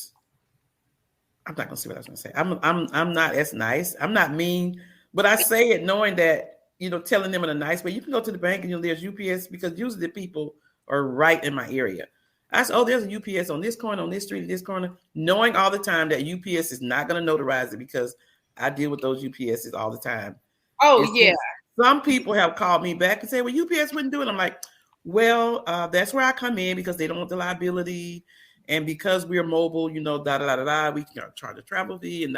I'm not gonna say what I was gonna say. I'm not as nice. I'm not mean, but I say it knowing that, telling them in a nice way. You can go to the bank and there's UPS because usually the people are right in my area. I said, oh, there's a UPS on this corner, on this street, this corner, knowing all the time that UPS is not going to notarize it because I deal with those UPSs all the time. Oh, yeah. Some people have called me back and say, well, UPS wouldn't do it. I'm like, well, that's where I come in because they don't want the liability. And because we're mobile, we can charge a travel fee and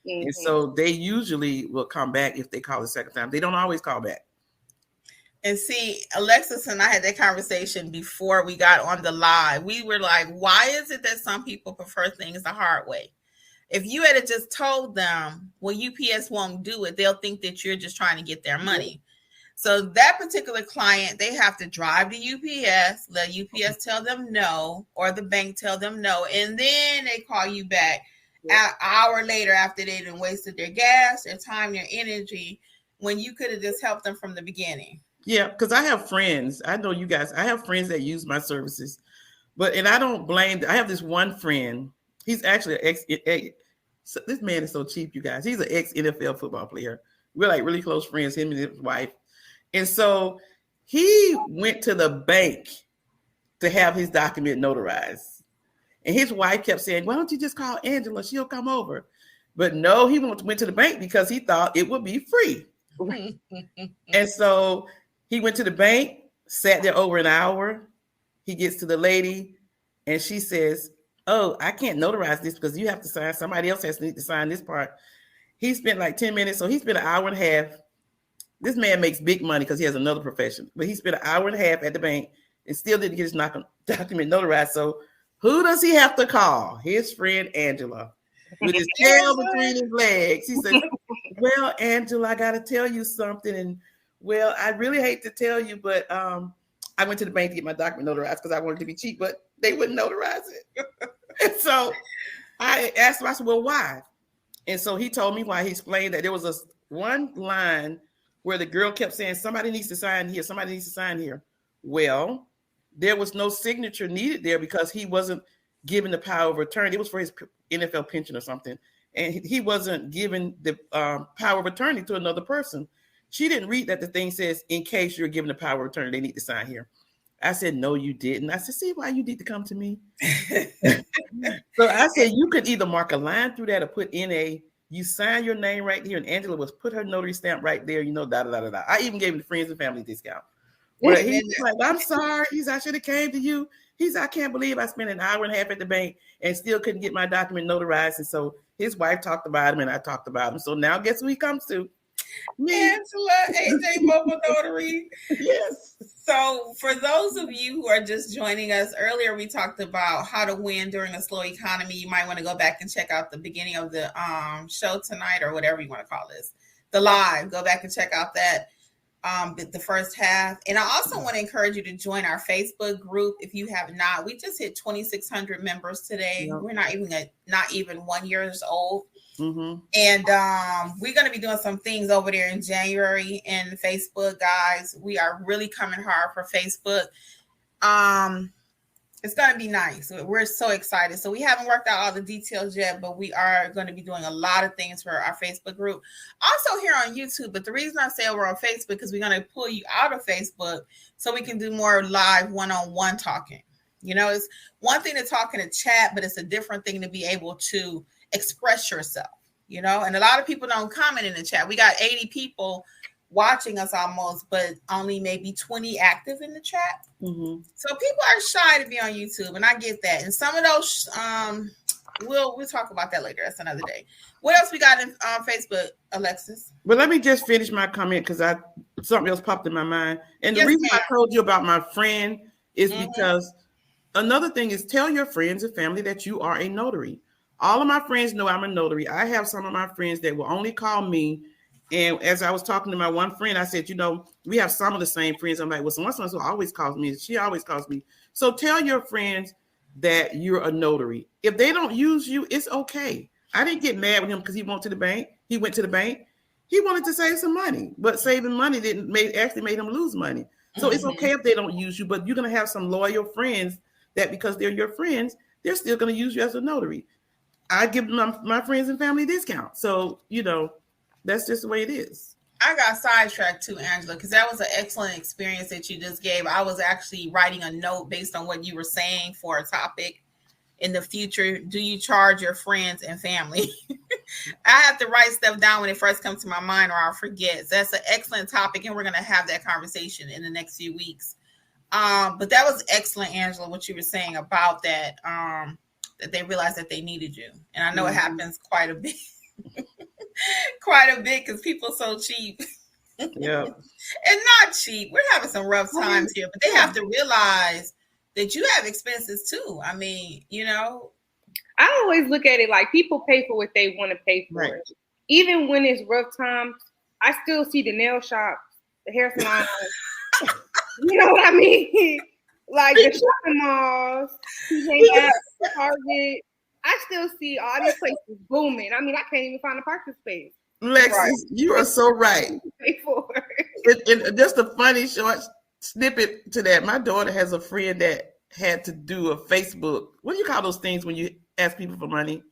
Mm-hmm. And so they usually will come back if they call the second time. They don't always call back. And see, Alexis and I had that conversation before we got on the live. We were like, why is it that some people prefer things the hard way? If you had just told them, well, UPS won't do it, they'll think that you're just trying to get their money. So that particular client, they have to drive to UPS, let UPS tell them no, or the bank tell them no, and then they call you back an hour later after they done wasted their gas, their time, their energy, when you could have just helped them from the beginning. Yeah, because I have friends. I know you guys. I have friends that use my services, and I don't blame. I have this one friend. He's actually this man is so cheap, you guys. He's an ex-NFL football player. We're like really close friends, him and his wife. And so he went to the bank to have his document notarized. And his wife kept saying, why don't you just call Angela? She'll come over. But no, he went to the bank because he thought it would be free. And so he went to the bank, sat there over an hour. He gets to the lady and she says, oh, I can't notarize this because you have to sign. Somebody else has to need to sign this part. He spent like 10 minutes. So he spent an hour and a half. This man makes big money because he has another profession. But he spent an hour and a half at the bank and still didn't get his document notarized. So who does he have to call? His friend Angela. With his tail between his legs. He said, well, Angela, I got to tell you something. And, well, I really hate to tell you, but I went to the bank to get my document notarized because I wanted to be cheap, but they wouldn't notarize it. And so I asked him, I said, well, why? And so he told me why. He explained that there was one line where the girl kept saying, somebody needs to sign here. Somebody needs to sign here. Well, there was no signature needed there because he wasn't given the power of attorney. It was for his NFL pension or something. And he wasn't given the power of attorney to another person. She didn't read that the thing says, in case you're given the power of attorney, they need to sign here. I said, no, you didn't. I said, see why you need to come to me. So I said, you could either mark a line through that or put you sign your name right here. And Angela was put her notary stamp right there, da. I even gave him the friends and family discount. Where he's like, I'm sorry. I should have came to you. I can't believe I spent an hour and a half at the bank and still couldn't get my document notarized. And so his wife talked about him and I talked about him. So now guess who he comes to? Me. Angela, AJ Mobile Notary. Yes. So for those of you who are just joining us, earlier we talked about how to win during a slow economy. You might want to go back and check out the beginning of the show tonight or whatever you want to call this, the live. Go back and check out that. The first half. And I also want to encourage you to join our Facebook group if you have not. We just hit 2,600 members today. Yep. We're not even 1 year old. Mm-hmm. And we're going to be doing some things over there in January in Facebook, guys. We are really coming hard for Facebook. It's going to be nice. We're so excited. So we haven't worked out all the details yet, but we are going to be doing a lot of things for our Facebook group. Also here on YouTube. But the reason I say we're on Facebook is we're going to pull you out of Facebook so we can do more live one-on-one talking. You know, it's one thing to talk in a chat, but it's a different thing to be able to express yourself, you know, and a lot of people don't comment in the chat. We got 80 people watching us almost, but only maybe 20 active in the chat. Mm-hmm. So people are shy to be on YouTube, and I get that. And some of those, we'll talk about that later. That's another day. What else we got in Facebook, Alexis? Well, let me just finish my comment because something else popped in my mind. And the reason I told you about my friend is because another thing is tell your friends and family that you are a notary. All of my friends know I'm a notary. I have some of my friends that will only call me. And as I was talking to my one friend, I said, you know, we have some of the same friends. I'm like, well, someone who always calls me. She always calls me. So tell your friends that you're a notary. If they don't use you, it's okay. I didn't get mad with him because he went to the bank. He went to the bank. He wanted to save some money, but saving money actually made him lose money. So it's okay if they don't use you, but you're going to have some loyal friends that because they're your friends, they're still going to use you as a notary. I give my friends and family discount. So, you know, that's just the way it is. I got sidetracked too, Angela, because that was an excellent experience that you just gave. I was actually writing a note based on what you were saying for a topic in the future. Do you charge your friends and family? I have to write stuff down when it first comes to my mind or I'll forget. So that's an excellent topic, and we're going to have that conversation in the next few weeks. But that was excellent, Angela, what you were saying about that, that they realized that they needed you. And I know it happens quite a bit. Quite a bit because people are so cheap. Yeah. And not cheap. We're having some rough times here, but they have to realize that you have expenses too. I mean, you know. I always look at it like people pay for what they want to pay for. Right. Even when it's rough times, I still see the nail shops, the hair salons. You know what I mean? Like the shopping malls, Target. I still see all these places booming. I mean, I can't even find a parking space. Lexis, you are so right. And just a funny short snippet to that. My daughter has a friend that had to do a Facebook. What do you call those things when you ask people for money?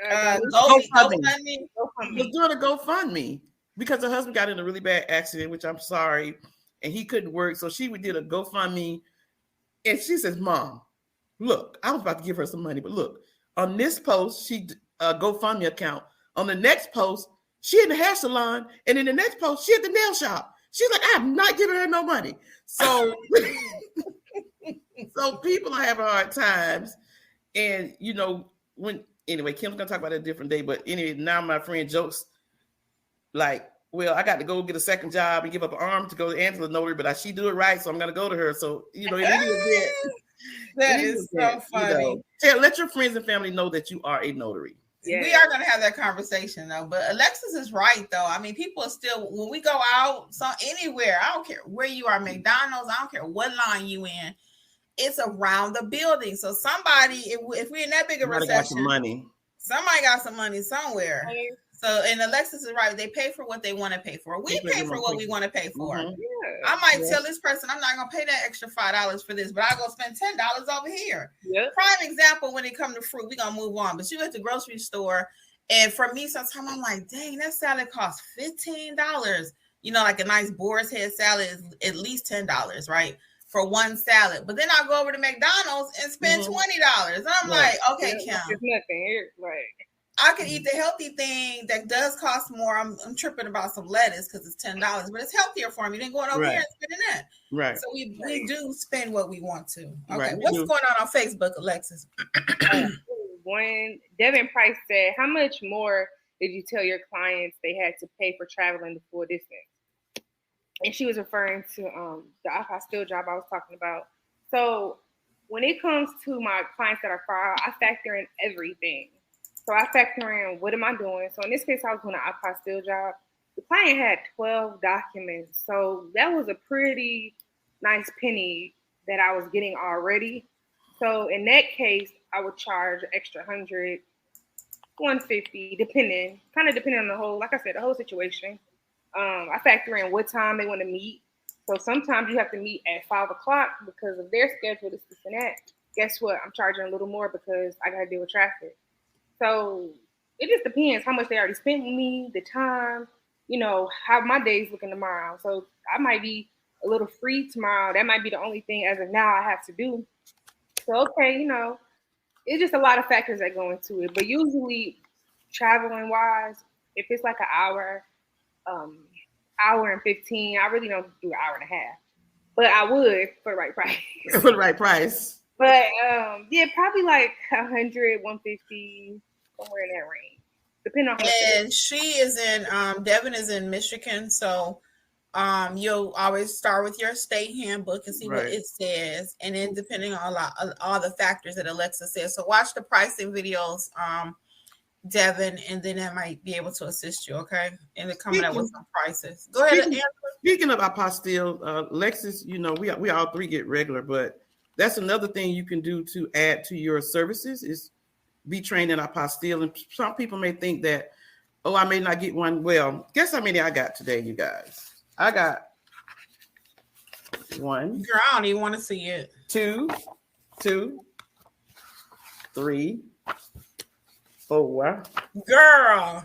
GoFundMe. Was doing a GoFundMe because her husband got in a really bad accident, which I'm sorry, and he couldn't work. So she did a GoFundMe, and she says, "Mom, look, I was about to give her some money, but look." On this post, she GoFundMe account. On the next post, she in the hair salon, and in the next post, she at the nail shop. She's like, I'm not giving her no money. So, so people are having hard times, And anyway, Kim's gonna talk about it a different day. But anyway, now my friend jokes like, well, I got to go get a second job and give up an arm to go to Angela Notary, but she do it right, so I'm gonna go to her. So in any event, that is so funny. Let your friends and family know that you are a notary. Yeah. We are going to have that conversation though, but Alexis is right though. I mean, people are still, when we go out, so anywhere, I don't care where you are, McDonald's, I don't care what line you in, it's around the building. So somebody, if we're in that big of a recession, somebody got some money somewhere. Right. So, and Alexis is right. They pay for what they want to pay for. We pay for what we want to pay for. Mm-hmm. Yeah. I might tell this person, I'm not going to pay that extra $5 for this, but I'll go spend $10 over here. Yep. Prime example, when it comes to fruit, we're going to move on. But you at the grocery store, and for me, sometimes I'm like, dang, that salad costs $15. Like a nice boar's head salad is at least $10, right? For one salad. But then I'll go over to McDonald's and spend $20. And I'm like, okay, Kim. It's nothing here. Right. I could eat the healthy thing that does cost more. I'm tripping about some lettuce because it's $10, but it's healthier for me than going over here and spending that. Right. So we do spend what we want to. Okay. Right. What's going on Facebook, Alexis? When Devin Price said, how much more did you tell your clients they had to pay for traveling the full distance? And she was referring to the apostille job I was talking about. So when it comes to my clients that are far out, I factor in everything. So I factor in, what am I doing? So in this case, I was doing an apostille job. The client had 12 documents. So that was a pretty nice penny that I was getting already. So in that case, I would charge an extra $100, $150, depending on the whole, like I said, the whole situation. I factor in what time they want to meet. So sometimes you have to meet at 5 o'clock because of their schedule, this and that. Guess what? I'm charging a little more because I got to deal with traffic. So it just depends how much they already spent with me, the time, how my day's looking tomorrow. So I might be a little free tomorrow. That might be the only thing as of now I have to do. So, okay, it's just a lot of factors that go into it. But usually traveling wise, if it's like an hour and 15, I really don't do an hour and a half. But I would for the right price. For the right price. But probably like 100, 150, somewhere in that range, depending on. And she is in Devin is in Michigan, so you'll always start with your state handbook and see what it says, and then depending on all the factors that Alexa says. So watch the pricing videos, Devin, and then that might be able to assist you. Okay, and they're coming up with some prices. Go ahead. Speaking of apostille, Alexis, we all three get regular, but that's another thing you can do to add to your services is be trained in apostille. And some people may think that, I may not get one. Well, guess how many I got today, you guys? I got 1. Girl, I don't even want to see it. 2, 3, 4. Girl.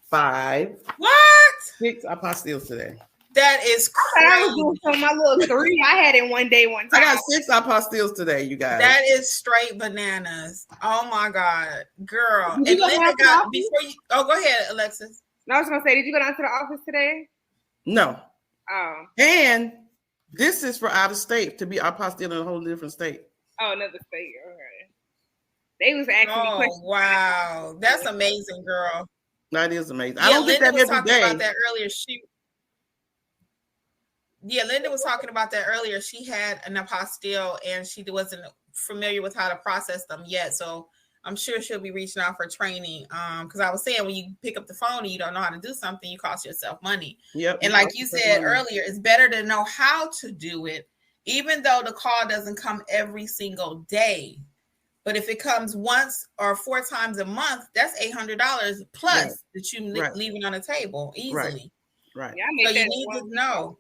5. What? 6 apostilles today. That is crazy. I was doing so my little 3 I had in one day, one time. I got 6 apostilles today, you guys. That is straight bananas. Oh my God, girl. And Linda got before you. Oh, go ahead, Alexis. No, I was gonna say, did you go down to the office today? No. Oh. And this is for out of state to be apostille in a whole different state. Oh, another state. Okay. They was asking me questions. Wow, that's amazing, girl. That is amazing. Yeah, I don't Linda was talking about that earlier. Linda was talking about that earlier. She had an apostille and she wasn't familiar with how to process them yet. So I'm sure she'll be reaching out for training. Because I was saying, when you pick up the phone and you don't know how to do something, you cost yourself money. Yep. And like you said earlier, it's better to know how to do it, even though the call doesn't come every single day. But if it comes once or 4 times a month, that's $800 plus that you leaving on the table easily. Right. Yeah, so you need to know.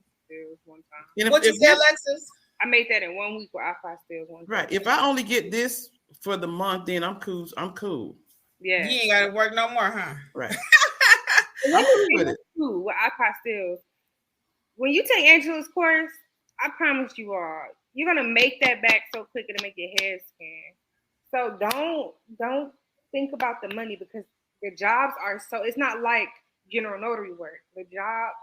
One time. What you said, Alexis? I made that in 1 week with apostille. Right. If I only get this for the month, then I'm cool. Yeah. You ain't got to work no more, huh? Right. With apostille, when you take Angela's course, I promise you all, you're gonna make that back so quick it'll make your head spin. So don't think about the money, because the jobs are so. It's not like general notary work. The jobs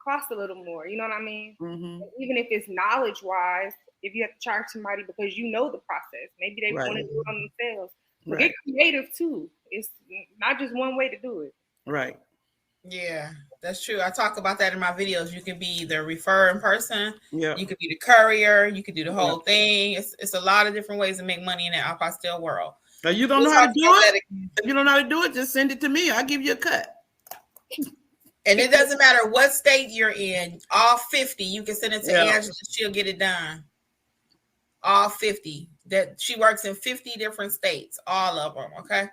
cost a little more, you know what I mean? Mm-hmm. Even if it's knowledge wise, if you have to charge somebody because you know the process. Maybe they Right. want to do it on themselves. But Right. get creative too. It's not just one way to do it. Right. Yeah, that's true. I talk about that in my videos. You can be the referring person. Yeah. You could be the courier. You could do the whole thing. It's a lot of different ways to make money in the apostille world. Now you don't know how to do it. If you don't know how to do it, just send it to me. I'll give you a cut. And it doesn't matter what state you're in. All 50, you can send it to Angela. She'll get it done. All 50. That she works in 50 different states. All of them. Okay.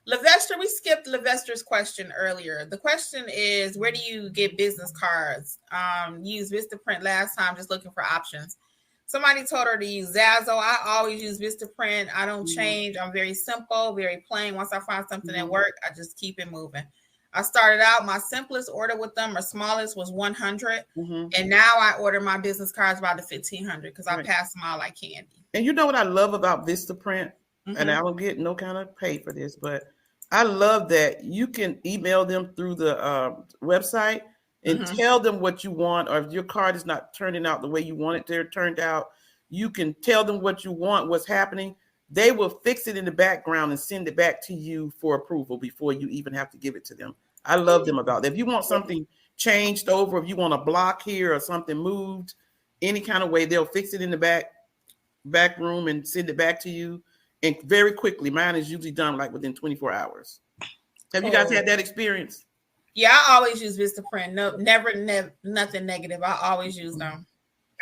Lavester, we skipped Lavester's question earlier. The question is, where do you get business cards? Use Vistaprint last time, just looking for options. Somebody told her to use Zazzle. I always use Vistaprint. I don't change. I'm very simple, very plain. Once I find something that works, I just keep it moving. I started out, my simplest order with them, or smallest, was 100. And now I order my business cards by the 1,500 because I pass them out like candy. And you know what I love about Vistaprint? And I don't get no kind of pay for this, but I love that you can email them through the website and tell them what you want, or if your card is not turning out the way you want it to turn out, you can tell them what you want, what's happening. They will fix it in the background and send it back to you for approval before you even have to give it to them. I love them about that. If you want something changed over, if you want a block here or something moved, any kind of way, they'll fix it in the back room and send it back to you. And very quickly, mine is usually done like within 24 hours. Have you guys had that experience? Yeah, I always use Vistaprint. No, never nothing negative. I always use them.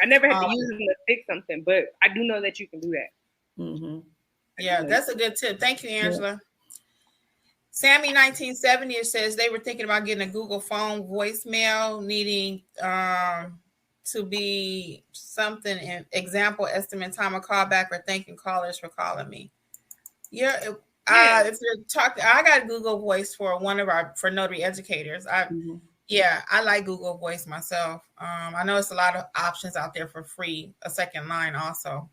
I never had to use them to fix something, but I do know that you can do that. Yeah, that's a good tip. Thank you, Angela. Sammy 1970 says they were thinking about getting a Google phone voicemail, needing to be something in example, estimate time of callback, or thanking callers for calling me. Yeah. If you're talking, I got Google Voice for for notary educators. I like Google Voice myself. I know it's a lot of options out there for free. A second line also.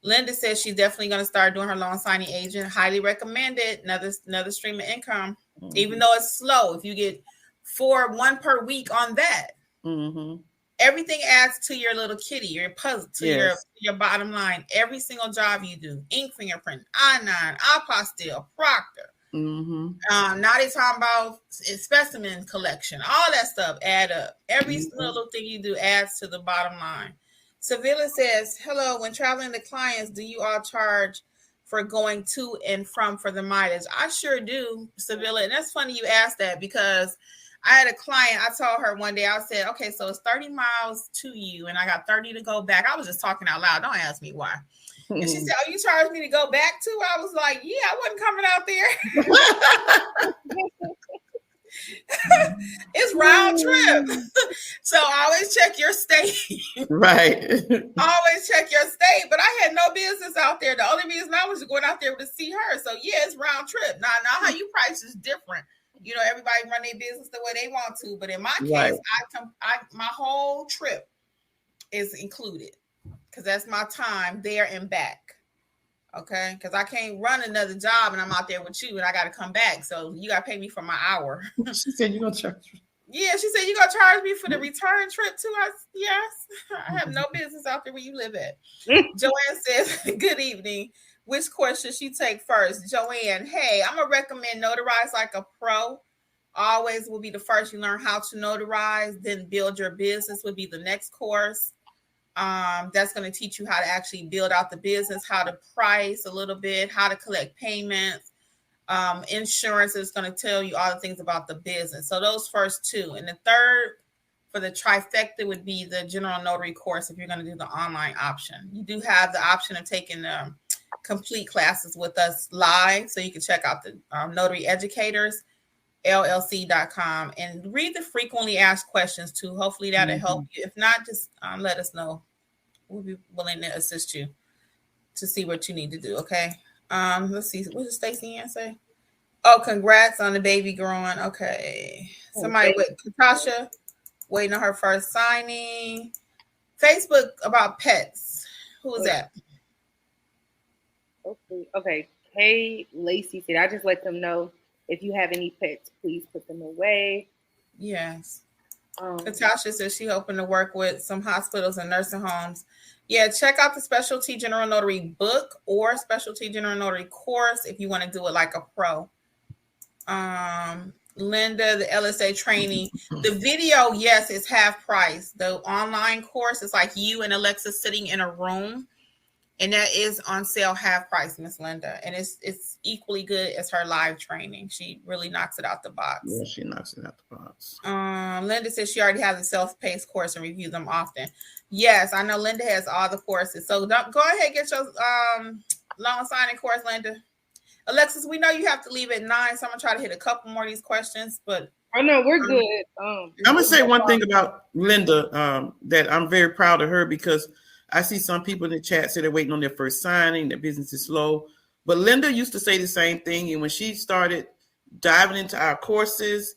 Linda says she's definitely going to start doing her loan signing agent. Highly recommend it. Another stream of income, even though it's slow. If you get 1 per week on that, everything adds to your little kitty, your puzzle, to your bottom line. Every single job you do, ink fingerprint, I-9, apostille, proctor. Now they talking about specimen collection. All that stuff add up. Every little thing you do adds to the bottom line. Sevilla says, hello, when traveling to clients, do you all charge for going to and from for the mileage? I sure do, Sevilla. And that's funny you asked that, because I had a client, I told her one day, I said, okay, so it's 30 miles to you and I got 30 to go back. I was just talking out loud. Don't ask me why. And she said, oh, you charged me to go back too? I was like, yeah, I wasn't coming out there. It's round trip. So always check your state. Right. Always check your state. But I had no business out there. The only reason I was going out there was to see her. So yeah, it's round trip. Now how you price is different. You know, everybody run their business the way they want to. But in my case, my whole trip is included, because that's my time there and back. Okay, because I can't run another job and I'm out there with you and I got to come back. So you got to pay me for my hour. She said you're going to charge me. Yeah, she said you're going to charge me for the return trip too. Yes, I have no business out there where you live at. Joanne says, good evening. Which course should she take first? Joanne, hey, I'm going to recommend Notarize Like a Pro. Always will be the first. You learn how to notarize, then build your business would be the next course. That's going to teach you how to actually build out the business, how to price a little bit, how to collect payments. Insurance is going to tell you all the things about the business. So those first two. And the third for the trifecta would be the general notary course if you're going to do the online option. You do have the option of taking complete classes with us live. So you can check out the Notary Educators, LLC.com, and read the frequently asked questions too. Hopefully that'll help you. If not, just let us know. We'll be willing to assist you to see what you need to do. Okay. Let's see. What did Stacey Ann say? Oh, congrats on the baby growing. Okay. Somebody with Katasha waiting on her first signing. Facebook about pets. Who is that? Okay. Hey, Lacey said, I just let them know if you have any pets, please put them away. Yes. Natasha says she hoping to work with some hospitals and nursing homes. Yeah, check out the Specialty General Notary book or Specialty General Notary course if you want to do it like a pro. Linda, the LSA training, the video, yes, is half price. The online course is like you and Alexis sitting in a room, and that is on sale half price, Miss Linda, and it's equally good as her live training. She really knocks it out the box. Yeah, she knocks it out the box. Linda says she already has a self-paced course and review them often. Yes, I know Linda has all the courses. So go ahead and get your loan signing course, Linda. Alexis, we know you have to leave at 9, so I'm gonna try to hit a couple more of these questions. But oh no, we're good. I'm gonna say one thing about Linda that I'm very proud of her, because I see some people in the chat say they're waiting on their first signing, their business is slow. But Linda used to say the same thing, and when she started diving into our courses,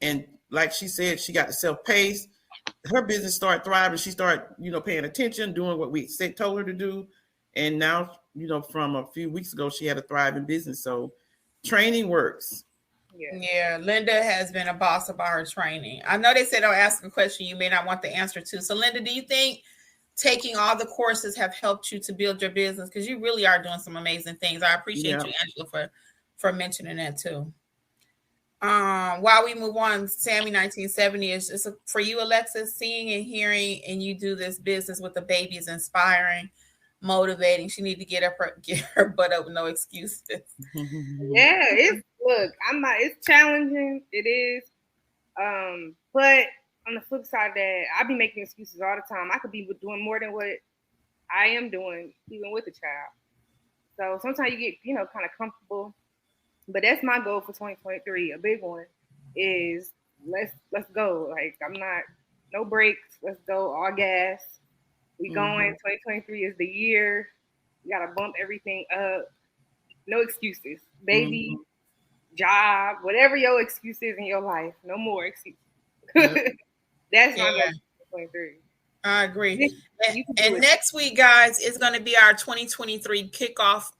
and like she said, she got the self-paced, her business started thriving. She started, paying attention, doing what we told her to do, and now, from a few weeks ago, she had a thriving business. So training works. Yeah, Linda has been a boss about her training. I know they said don't ask a question you may not want the answer to. So Linda, do you think taking all the courses have helped you to build your business? Because you really are doing some amazing things. I appreciate you, Angela, for mentioning that too. While we move on, Sammy 1970 is just for you, Alexis, seeing and hearing, and you do this business with the baby is inspiring, motivating. She need to get her butt up with no excuses. Yeah, it's challenging. It is. But on the flip side of that, I be making excuses all the time. I could be doing more than what I am doing, even with a child. So sometimes you get, kind of comfortable. But that's my goal for 2023. A big one is let's go. Like no breaks. Let's go all gas. We going. 2023 is the year. You gotta bump everything up. No excuses, baby, job, whatever your excuse is in your life. No more excuses. That's my goal for 2023. I agree. And next week, guys, is going to be our 2023 kickoff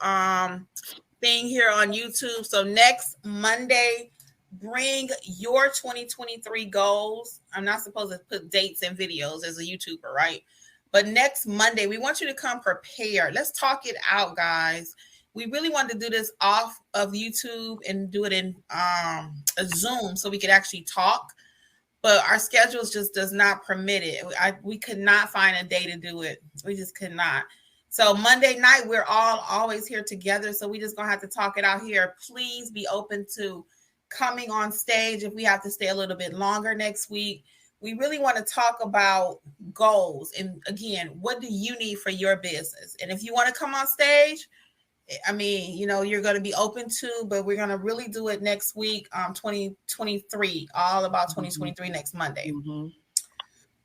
thing here on YouTube. So next Monday, bring your 2023 goals. I'm not supposed to put dates and videos as a YouTuber, right? But next Monday, we want you to come prepared. Let's talk it out, guys. We really wanted to do this off of YouTube and do it in a Zoom so we could actually talk. But our schedules just does not permit it. We could not find a day to do it. We just could not. So Monday night, we're all always here together. So we just going to have to talk it out here. Please be open to coming on stage if we have to stay a little bit longer next week. We really want to talk about goals. And again, what do you need for your business? And if you want to come on stage, I mean, you're going to be open to, but we're going to really do it next week, 2023, all about 2023 next Monday.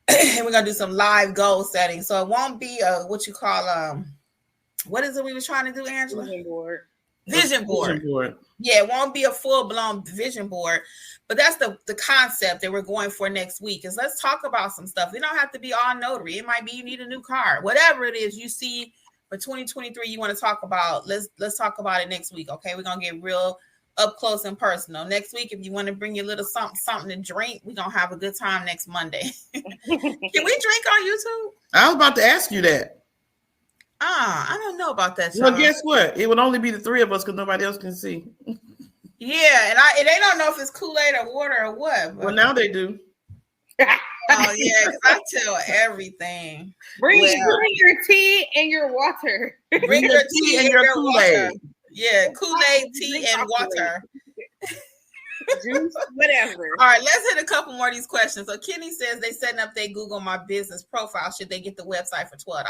And we're going to do some live goal setting. So it won't be what you call, what is it we were trying to do, Angela? Vision board. Yeah, it won't be a full-blown vision board, but that's the concept that we're going for next week is let's talk about some stuff. We don't have to be all notary. It might be you need a new car. Whatever it is you see for 2023 you want to talk about, let's talk about it next week, okay? We're going to get real up close and personal. Next week, if you want to bring your little something to drink, we're going to have a good time next Monday. Can we drink on YouTube? I was about to ask you that. I don't know about that. Well, guess what? It would only be the three of us because nobody else can see. Yeah, and they don't know if it's Kool-Aid or water or what. Well, now they do. Oh, yeah, because I tell everything. Bring your tea and your water. Bring your tea and your Kool-Aid. Water. Yeah, Kool-Aid, tea, and water. Juice, whatever. All right, let's hit a couple more of these questions. So Kenny says they setting up their Google My Business profile. Should they get the website for $12?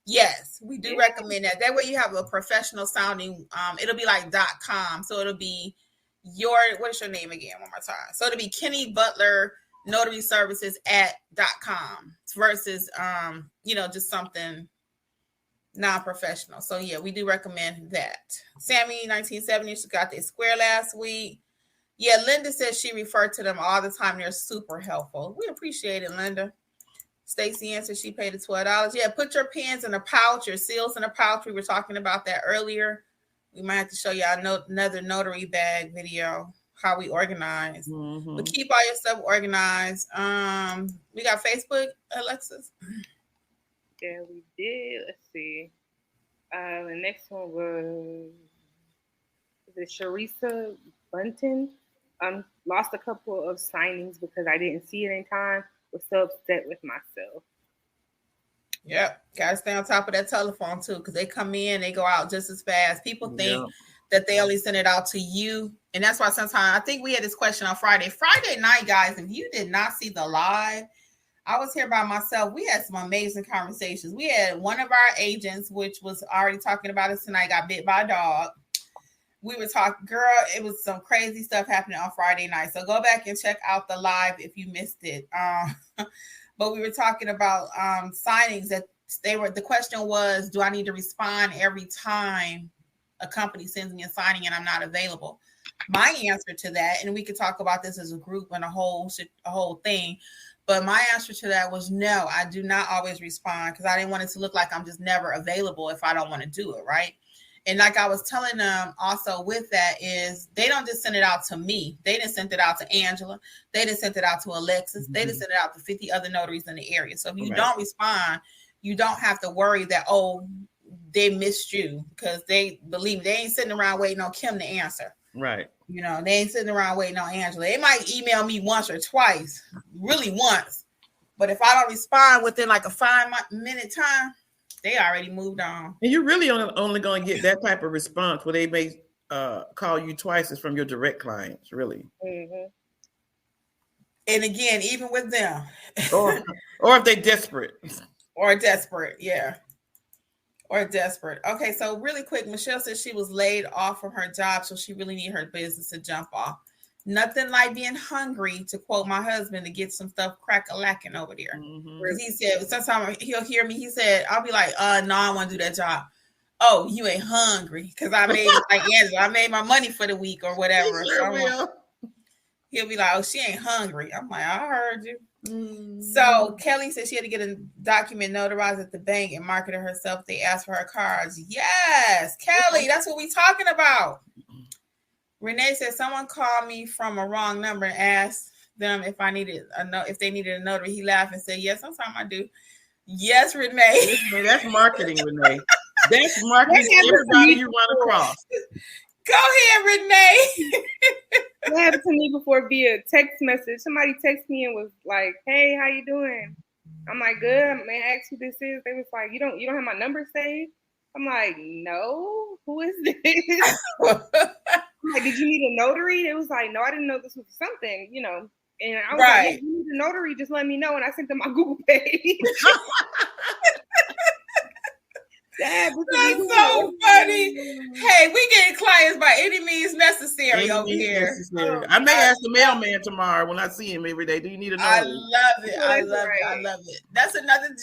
Yes, we do recommend that. That way you have a professional sounding, it'll be like .com. So it'll be what is your name again? One more time. So it'll be Kenny Butler Notary Services at .com versus, just something non-professional. So yeah, we do recommend that. Sammy 1970, she got their square last week. Yeah, Linda says she referred to them all the time. They're super helpful. We appreciate it, Linda. Stacy answers she paid the $12. Yeah, put your pens in a pouch, your seals in a pouch. We were talking about that earlier. We might have to show y'all another notary bag video. how we organize. Mm-hmm. But keep all your stuff organized. We got Facebook, Alexis. Yeah, we did. Let's see. The next one was Sharisa Bunton. Lost a couple of signings because I didn't see it in time. Was so upset with myself. Yep, gotta stay on top of that telephone too, because they come in, they go out just as fast. People think that they only send it out to you, and that's why sometimes I think we had this question on Friday night, guys. If you did not see the live, I was here by myself. We had some amazing conversations. We had one of our agents, which was already talking about us tonight, got bit by a dog. We were talking, girl, it was some crazy stuff happening on Friday night. So go back and check out the live if you missed it. But we were talking about signings that the question was, do I need to respond every time a company sends me a signing and I'm not available? My answer to that, and we could talk about this as a group and a whole thing, but my answer to that was no, I do not always respond because I didn't want it to look like I'm just never available if I don't want to do it, right? And like I was telling them also with that is they don't just send it out to me. They didn't send it out to Angela. They didn't send it out to Alexis. They didn't send it out to 50 other notaries in the area. So if you don't respond, you don't have to worry that, oh, they missed you, because they believe they ain't sitting around waiting on Kim to answer. Right. You know, they ain't sitting around waiting on Angela. They might email me once or twice, really once. But if I don't respond within like a 5-minute time, they already moved on. And you're really only going to get that type of response where they may call you twice as from your direct clients, really. Mm-hmm. And again, even with them. or if they're desperate. Or desperate, yeah. Or desperate. Okay, so really quick, Michelle said she was laid off from her job, so she really need her business to jump off. Nothing like being hungry, to quote my husband, to get some stuff crack-a-lacking over there. Because he said, sometimes he'll hear me, he said, I'll be like, no, I want to do that job. Oh, you ain't hungry. Because I made, like Angela, I made my money for the week or whatever. He'll be like, oh, she ain't hungry. I'm like, I heard you. So Kelly said she had to get a document notarized at the bank and market it herself. They asked for her cards. Yes, Kelly, that's what we talking about. Renee said someone called me from a wrong number and asked them if if they needed a notary. He laughed and said, yes, sometimes I do. Yes, Renee. That's marketing, Renee. That's marketing to everybody you run across. Go ahead, Renee. It happened to me before via text message. Somebody texted me and was like, hey, how you doing? I'm like, good. May I ask who this is? They was like, you don't have my number saved? I'm like, no. Who is this? I'm like, did you need a notary? It was like, no, I didn't know this was something, you know. And I was like, if you need a notary, just let me know. And I sent them my Google page. That's so funny. Hey, we getting clients by any means necessary over here. I may ask the mailman tomorrow when I see him every day. Do you need a notary? I love it. I love it. That's another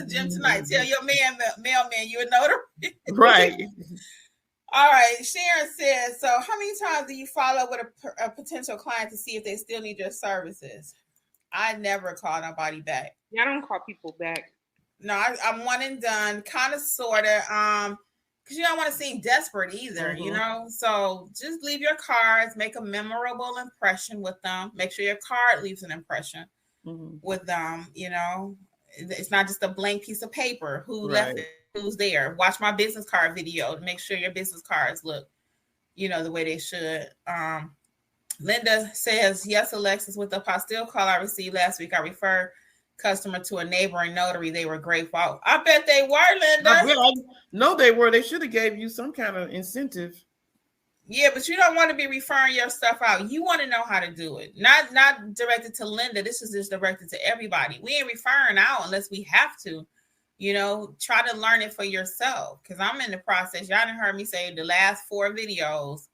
gem tonight. Tell your mailman you're a notary. Right. All right. Sharon says, so how many times do you follow up with a potential client to see if they still need your services? I never call nobody back. Yeah, I don't call people back. No, I'm one and done, kind of, sort of, because you don't want to seem desperate either, you know? So just leave your cards, make a memorable impression with them. Make sure your card leaves an impression with them, you know? It's not just a blank piece of paper. Who left it? Who's there? Watch my business card video to make sure your business cards look, you know, the way they should. Linda says, yes, Alexis, with the apostille call I received last week, I referred customer to a neighboring notary. They were grateful. I bet they were, Linda. No, they were. They should have gave you some kind of incentive. Yeah, but you don't want to be referring your stuff out. You want to know how to do it. Not directed to Linda. This is just directed to everybody. We ain't referring out unless we have to. You know, try to learn it for yourself. Because I'm in the process. Y'all done heard me say the last 4 videos.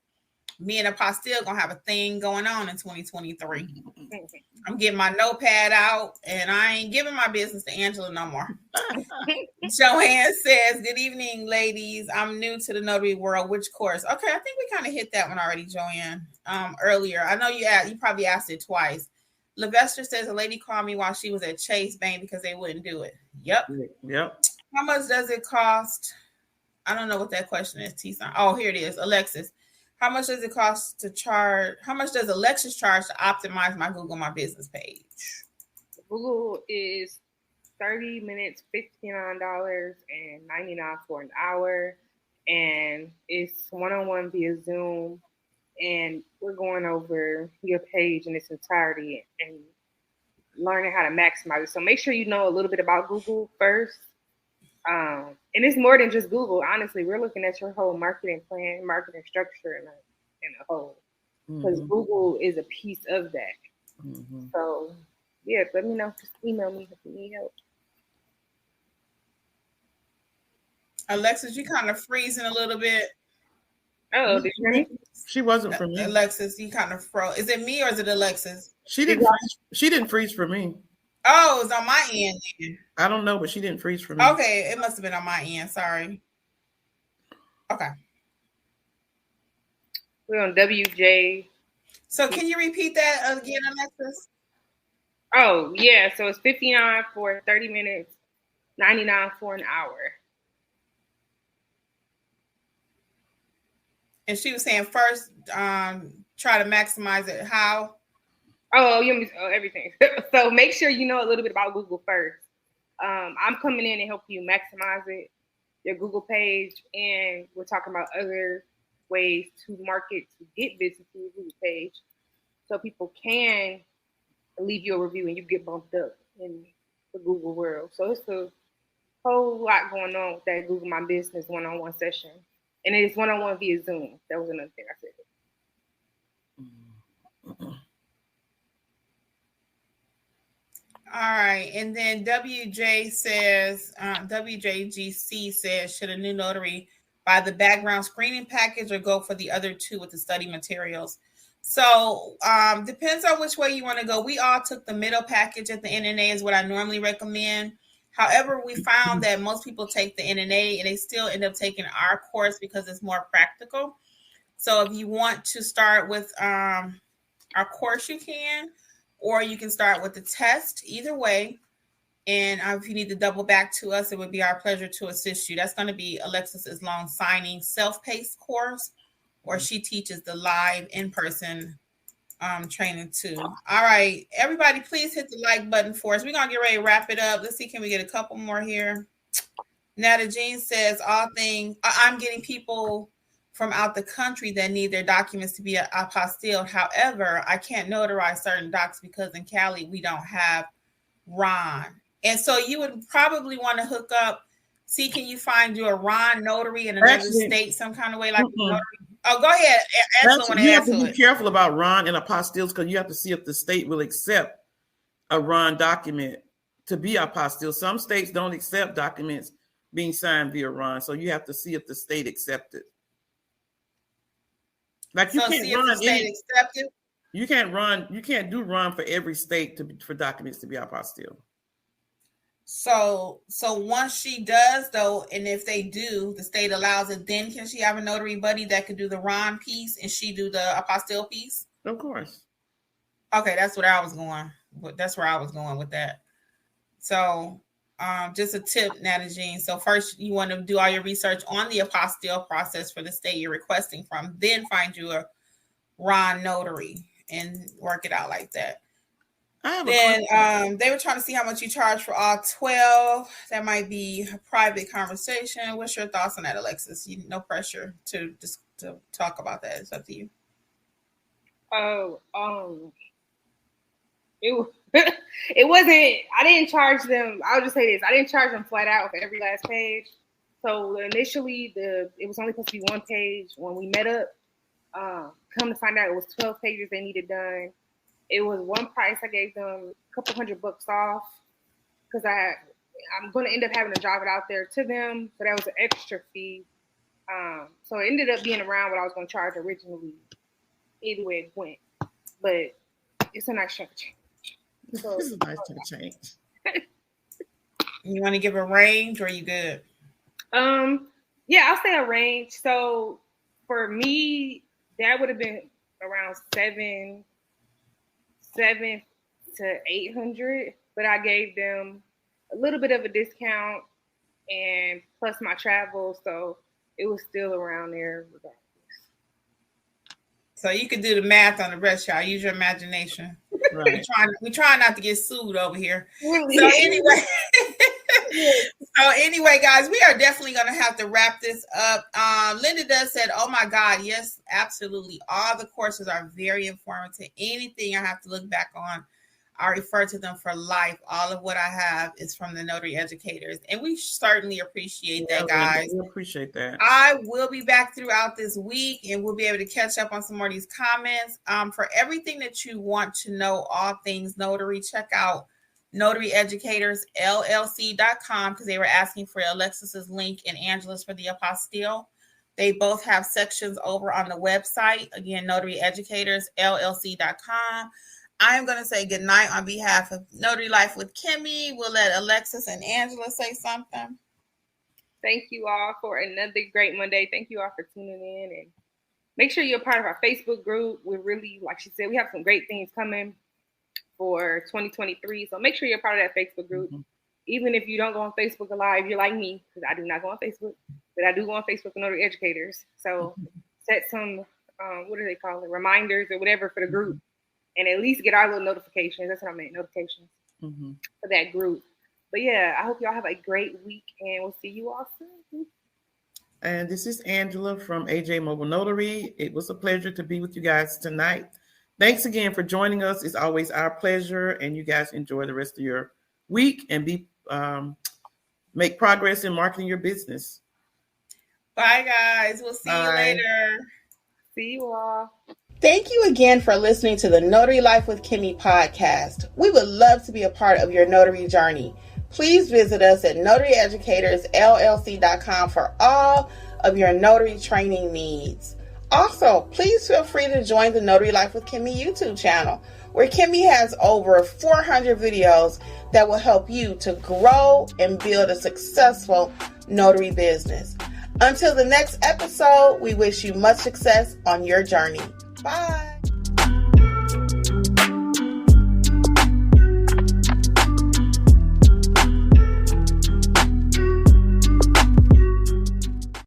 Me and apostille gonna have a thing going on in 2023. I'm getting my notepad out, and I ain't giving my business to Angela no more. Joanne says, good evening, ladies. I'm new to the notary world. Which course? Okay, I think we kind of hit that one already, Joanne, earlier. I know you probably asked it twice. Levester says, a lady called me while she was at Chase Bank because they wouldn't do it. Yep. How much does it cost? I don't know what that question is, T-Son. Oh, here it is. Alexis. How much does it cost to charge? How much does Alexis charge to optimize my Google My Business page? Google is 30 minutes, $59.99 for an hour. And it's one-on-one via Zoom. And we're going over your page in its entirety and learning how to maximize it. So make sure you know a little bit about Google first. And it's more than just Google. Honestly, we're looking at your whole marketing plan, marketing structure in a whole. Because Google is a piece of that. So, yeah, let me know. Just email me if you need help. Alexis, you kind of freezing a little bit. Oh, did you hear me? She wasn't for me. Alexis, you kind of froze. Is it me or is it Alexis? She didn't freeze for me. Oh, it's on my end. I don't know, but she didn't freeze for me. Okay, it must have been on my end. Sorry. Okay. We're on WJ. So can you repeat that again, Alexis? Oh, yeah. So it's $59 for 30 minutes, $99 for an hour. And she was saying first, try to maximize it. How? Oh, everything. So make sure you know a little bit about Google first. I'm coming in and help you maximize it, your Google page, and we're talking about other ways to market to get business to your Google page, so people can leave you a review and you get bumped up in the Google world. So it's a whole lot going on with that Google My Business one-on-one session, and it's one-on-one via Zoom. That was another thing I said. All right, and then WJGC says, should a new notary buy the background screening package or go for the other two with the study materials? So depends on which way you want to go. We all took the middle package at the NNA is what I normally recommend. However, we found that most people take the NNA and they still end up taking our course because it's more practical. So if you want to start with our course, you can. Or you can start with the test, either way. And if you need to double back to us, it would be our pleasure to assist you. That's going to be Alexis Islam signing self-paced course, or she teaches the live in-person training too. All right, everybody, please hit the like button for us. We're going to get ready to wrap it up. Let's see, can we get a couple more here? Nata Jean says, I'm getting people from out the country that need their documents to be apostilled. However, I can't notarize certain docs because in Cali, we don't have Ron. And so you would probably want to hook up, see, can you find you a Ron notary in another state some kind of way? Like notary? Oh, go ahead. You have to be careful about Ron and apostilles because you have to see if the state will accept a Ron document to be apostille. Some states don't accept documents being signed via Ron. So you have to see if the state accepts it. Like you can't run you can't do Ron for every state for documents to be apostille. So once she does though, and if they do, the state allows it, then can she have a notary buddy that could do the Ron piece and she do the apostille piece? Of course. Okay, that's where I was going with that. So just a tip, Nata Jean. So first you want to do all your research on the apostille process for the state you're requesting from, then find you a Ron notary and work it out like that. Then they were trying to see how much you charge for all 12. That might be a private conversation. What's your thoughts on that, Alexis? No pressure to talk about that. It's up to you. It wasn't, I didn't charge them. I'll just say this. I didn't charge them flat out for every last page. So initially it was only supposed to be one page when we met up. Come to find out it was 12 pages they needed done. It was one price. I gave them a couple $100 off because I'm going to end up having to drive it out there to them. So that was an extra fee. So it ended up being around what I was going to charge originally. Either way it went. But it's a nice chunk of change. So, this is a nice chunk of change. You want to give a range or are you good? Yeah, I'll say a range. So for me, that would have been around $700 to $800, but I gave them a little bit of a discount and plus my travel, so it was still around there regardless. So you can do the math on the rest, y'all. Use your imagination. Right. We try not to get sued over here. Really? So anyway, guys, we are definitely going to have to wrap this up. Linda does said, "Oh my God, yes, absolutely. All the courses are very informative. Anything I have to look back on, I refer to them for life. All of what I have is from the Notary Educators." And we certainly appreciate that, guys. We appreciate that. I will be back throughout this week, and we'll be able to catch up on some more of these comments. For everything that you want to know, all things notary, check out NotaryEducatorsLLC.com, because they were asking for Alexis's link and Angela's for the apostille. They both have sections over on the website. Again, NotaryEducatorsLLC.com. I am going to say goodnight on behalf of Notary Life with Kimmi. We'll let Alexis and Angela say something. Thank you all for another great Monday. Thank you all for tuning in. And make sure you're a part of our Facebook group. We're really, like she said, we have some great things coming for 2023. So make sure you're a part of that Facebook group. Mm-hmm. Even if you don't go on Facebook Live, you're like me, because I do not go on Facebook, but I do go on Facebook with Notary Educators. So set some, what do they call it, reminders or whatever for the group. And at least get our little notifications. That's what I meant, notifications for that group. But yeah, I hope y'all have a great week, and we'll see you all soon. And this is Angela from AJ Mobile Notary. It was a pleasure to be with you guys tonight. Thanks again for joining us. It's always our pleasure, and you guys enjoy the rest of your week and make progress in marketing your business. Bye, guys. We'll see you later. See you all. Thank you again for listening to the Notary Life with Kimmi podcast. We would love to be a part of your notary journey. Please visit us at NotaryEducatorsLLC.com for all of your notary training needs. Also, please feel free to join the Notary Life with Kimmi YouTube channel, where Kimmi has over 400 videos that will help you to grow and build a successful notary business. Until the next episode, we wish you much success on your journey. Bye.